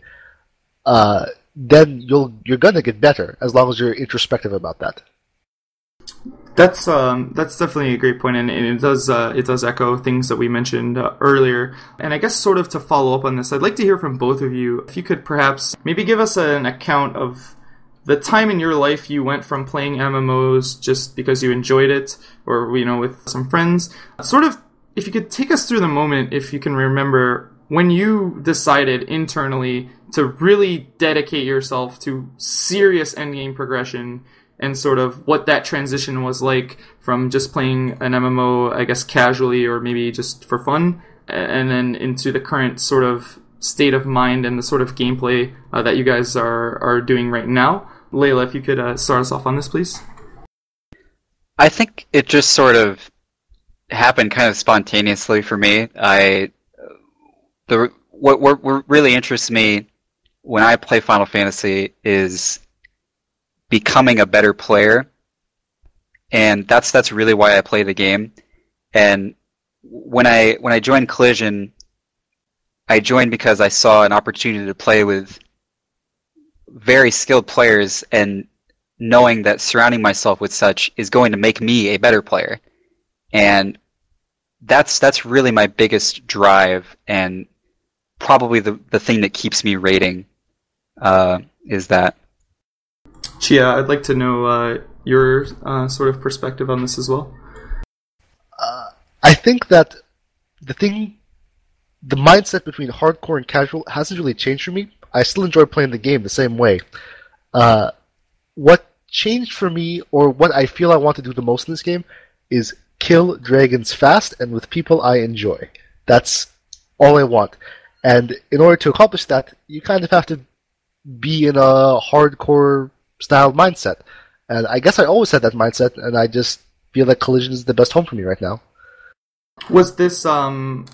then you're gonna get better, as long as you're introspective about that. That's definitely a great point, and it does echo things that we mentioned earlier. And I guess sort of to follow up on this, I'd like to hear from both of you. If you could perhaps maybe give us an account of the time in your life you went from playing MMOs just because you enjoyed it, or with some friends, sort of if you could take us through the moment, if you can remember, when you decided internally to really dedicate yourself to serious endgame progression and sort of what that transition was like from just playing an MMO, I guess, casually or maybe just for fun, and then into the current sort of state of mind and the sort of gameplay that you guys are doing right now. Layla, if you could start us off on this, please. I think it just sort of happened kind of spontaneously for me. What really interests me when I play Final Fantasy is becoming a better player, and that's really why I play the game. And when I joined Collision, I joined because I saw an opportunity to play with very skilled players, and knowing that surrounding myself with such is going to make me a better player. And that's really my biggest drive, and probably the thing that keeps me rating is that. Chia, I'd like to know your sort of perspective on this as well. I think that the mindset between hardcore and casual hasn't really changed for me. I still enjoy playing the game the same way. What changed for me, or what I feel I want to do the most in this game, is kill dragons fast and with people I enjoy. That's all I want. And in order to accomplish that, you kind of have to be in a hardcore style mindset. And I guess I always had that mindset, and I just feel like Collision is the best home for me right now. Was this for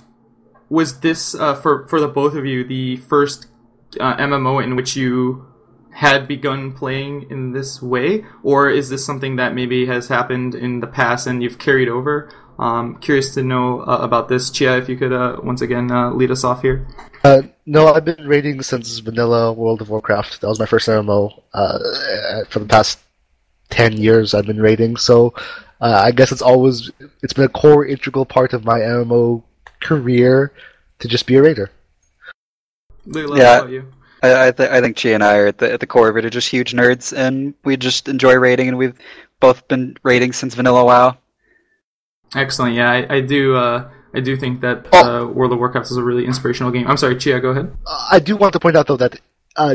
the both of you the first MMO in which you had begun playing in this way, or is this something that maybe has happened in the past and you've carried over? Curious to know about this. Chia, if you could once again lead us off here. No, I've been raiding since vanilla World of Warcraft. That was my first MMO. For the past 10 years I've been raiding, so I guess it's been a core integral part of my MMO career to just be a raider. Layla, Yeah. how about you? I think Chi and I are at the core of it are just huge nerds, and we just enjoy raiding, and we've both been raiding since vanilla WoW. Excellent. Yeah, I do think that World of Warcraft is a really inspirational game. I'm sorry, Chia, go ahead. I do want to point out, though, that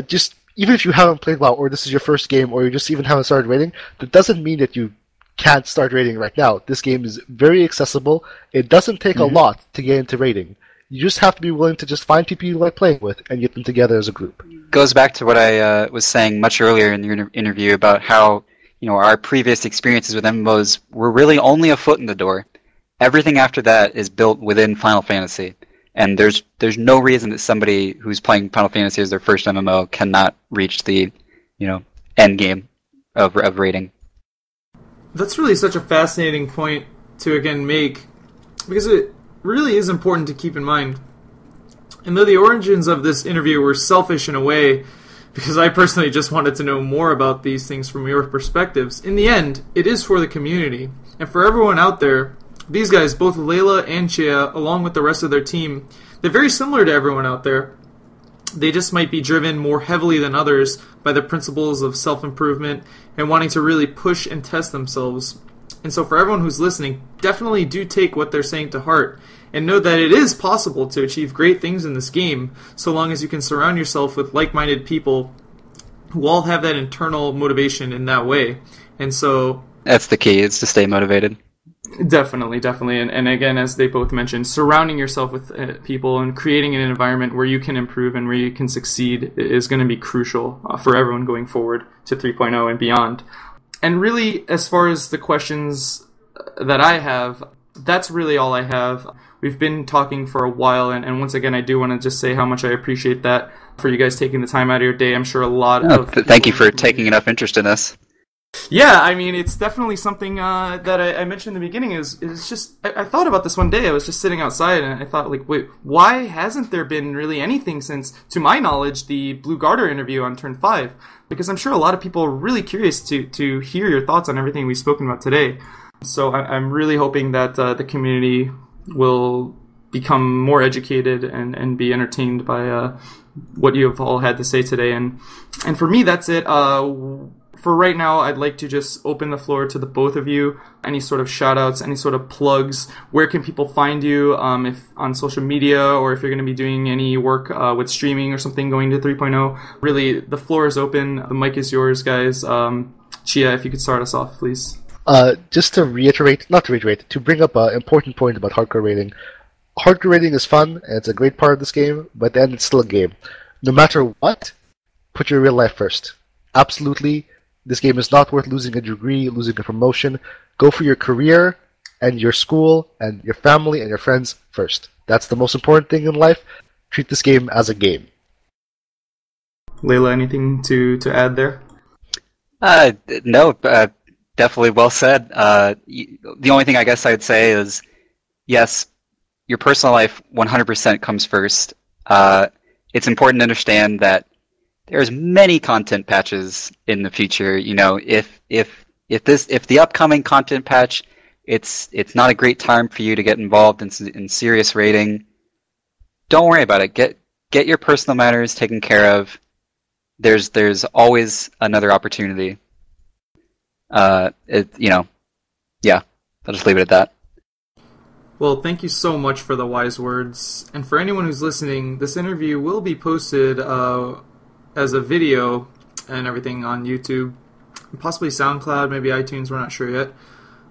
just even if you haven't played WoW, or this is your first game, or you just even haven't started raiding, that doesn't mean that you can't start raiding right now. This game is very accessible. It doesn't take a lot to get into raiding. You just have to be willing to just find people you like playing with and get them together as a group. Goes back to what I was saying much earlier in your interview about how our previous experiences with MMOs were really only a foot in the door. Everything after that is built within Final Fantasy, and there's no reason that somebody who's playing Final Fantasy as their first MMO cannot reach the end game of raiding. That's really such a fascinating point to again make, because it really is important to keep in mind. And though the origins of this interview were selfish in a way, because I personally just wanted to know more about these things from your perspectives, in the end, it is for the community. And for everyone out there, these guys, both Layla and Chia, along with the rest of their team, they're very similar to everyone out there. They just might be driven more heavily than others by the principles of self-improvement and wanting to really push and test themselves. And so for everyone who's listening, definitely do take what they're saying to heart and know that it is possible to achieve great things in this game, so long as you can surround yourself with like-minded people who all have that internal motivation in that way. And so That's the key, is to stay motivated. Definitely. And again, as they both mentioned, surrounding yourself with people and creating an environment where you can improve and where you can succeed is going to be crucial for everyone going forward to 3.0 and beyond. And really, as far as the questions that I have, that's really all I have. We've been talking for a while, and once again, I do want to just say how much I appreciate that for you guys taking the time out of your day. I'm sure a lot of... Thank you for taking enough interest in us. Yeah, I mean, it's definitely something that I mentioned in the beginning. Is just I thought about this one day. I was just sitting outside and I thought, like, wait, why hasn't there been really anything since, to my knowledge, the Blue Garter interview on Turn 5? Because I'm sure a lot of people are really curious to hear your thoughts on everything we've spoken about today. So I'm really hoping that the community will become more educated and be entertained by what you have all had to say today. And for me, that's it. For right now, I'd like to just open the floor to the both of you. Any sort of shout-outs, any sort of plugs. Where can people find you if on social media, or if you're going to be doing any work with streaming or something going to 3.0? Really, the floor is open. The mic is yours, guys. Chia, if you could start us off, please. Just to reiterate, not to reiterate, to bring up an important point about hardcore rating. Hardcore rating is fun, and it's a great part of this game, but then it's still a game. No matter what, put your real life first. Absolutely, this game is not worth losing a degree, losing a promotion. Go for your career, and your school, and your family, and your friends first. That's the most important thing in life. Treat this game as a game. Layla, anything to add there? No, definitely well said. The only thing I guess I'd say is, yes, your personal life 100% comes first. It's important to understand that there's many content patches in the future. You know, if the upcoming content patch, it's not a great time for you to get involved in serious raiding, don't worry about it. Get your personal matters taken care of. There's always another opportunity. Yeah, I'll just leave it at that. Well, thank you so much for the wise words. And for anyone who's listening, this interview will be posted as a video and everything on YouTube, possibly SoundCloud, maybe iTunes, we're not sure yet.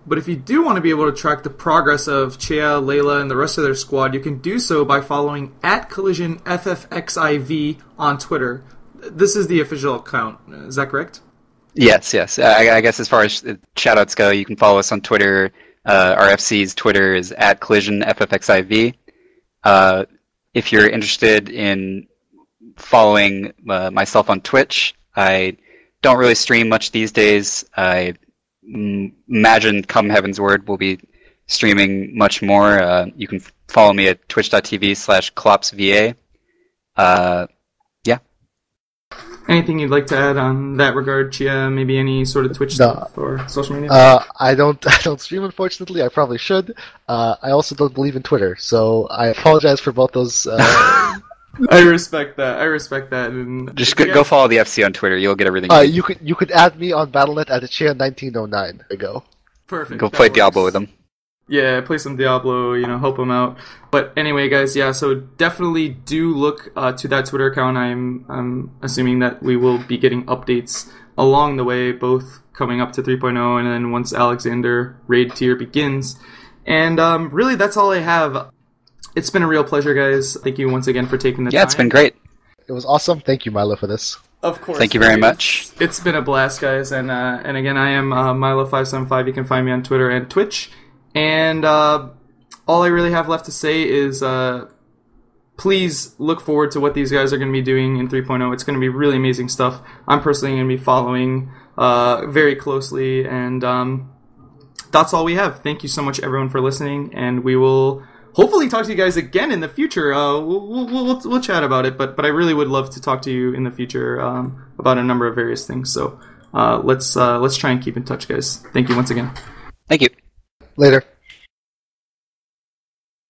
But if you do want to be able to track the progress of Chia, Layla, and the rest of their squad, you can do so by following @CollisionFFXIV on Twitter. This is the official account. Is that correct? Yes. I guess as far as shoutouts go, you can follow us on Twitter. Our FC's Twitter is @CollisionFFXIV. If you're interested in following myself on Twitch, I don't really stream much these days. I imagine come Heaven's Word we'll be streaming much more. You can follow me at twitch.tv/ClopsVA. Yeah. Anything you'd like to add on that regard, Chia? Maybe any sort of Twitch stuff or social media? I don't stream, unfortunately. I probably should. I also don't believe in Twitter, so I apologize for both those. I respect that. And just go follow the FC on Twitter. You'll get everything. You could add me on Battle.net at Chia1909. There you go. Perfect. Go play Diablo with them. Yeah, play some Diablo, help them out. But anyway, guys, yeah, so definitely do look to that Twitter account. I'm assuming that we will be getting updates along the way, both coming up to 3.0 and then once Alexander raid tier begins. And really, that's all I have. It's been a real pleasure, guys. Thank you once again for taking the time. Yeah, it's been great. It was awesome. Thank you, Milo, for this. Of course. Thank you very much. It's been a blast, guys. And again, I am Milo575. You can find me on Twitter and Twitch. And all I really have left to say is please look forward to what these guys are going to be doing in 3.0. It's going to be really amazing stuff. I'm personally going to be following very closely. And that's all we have. Thank you so much, everyone, for listening. And we will hopefully talk to you guys again in the future. We'll chat about it. But I really would love to talk to you in the future about a number of various things. So let's try and keep in touch, guys. Thank you once again. Thank you. Later.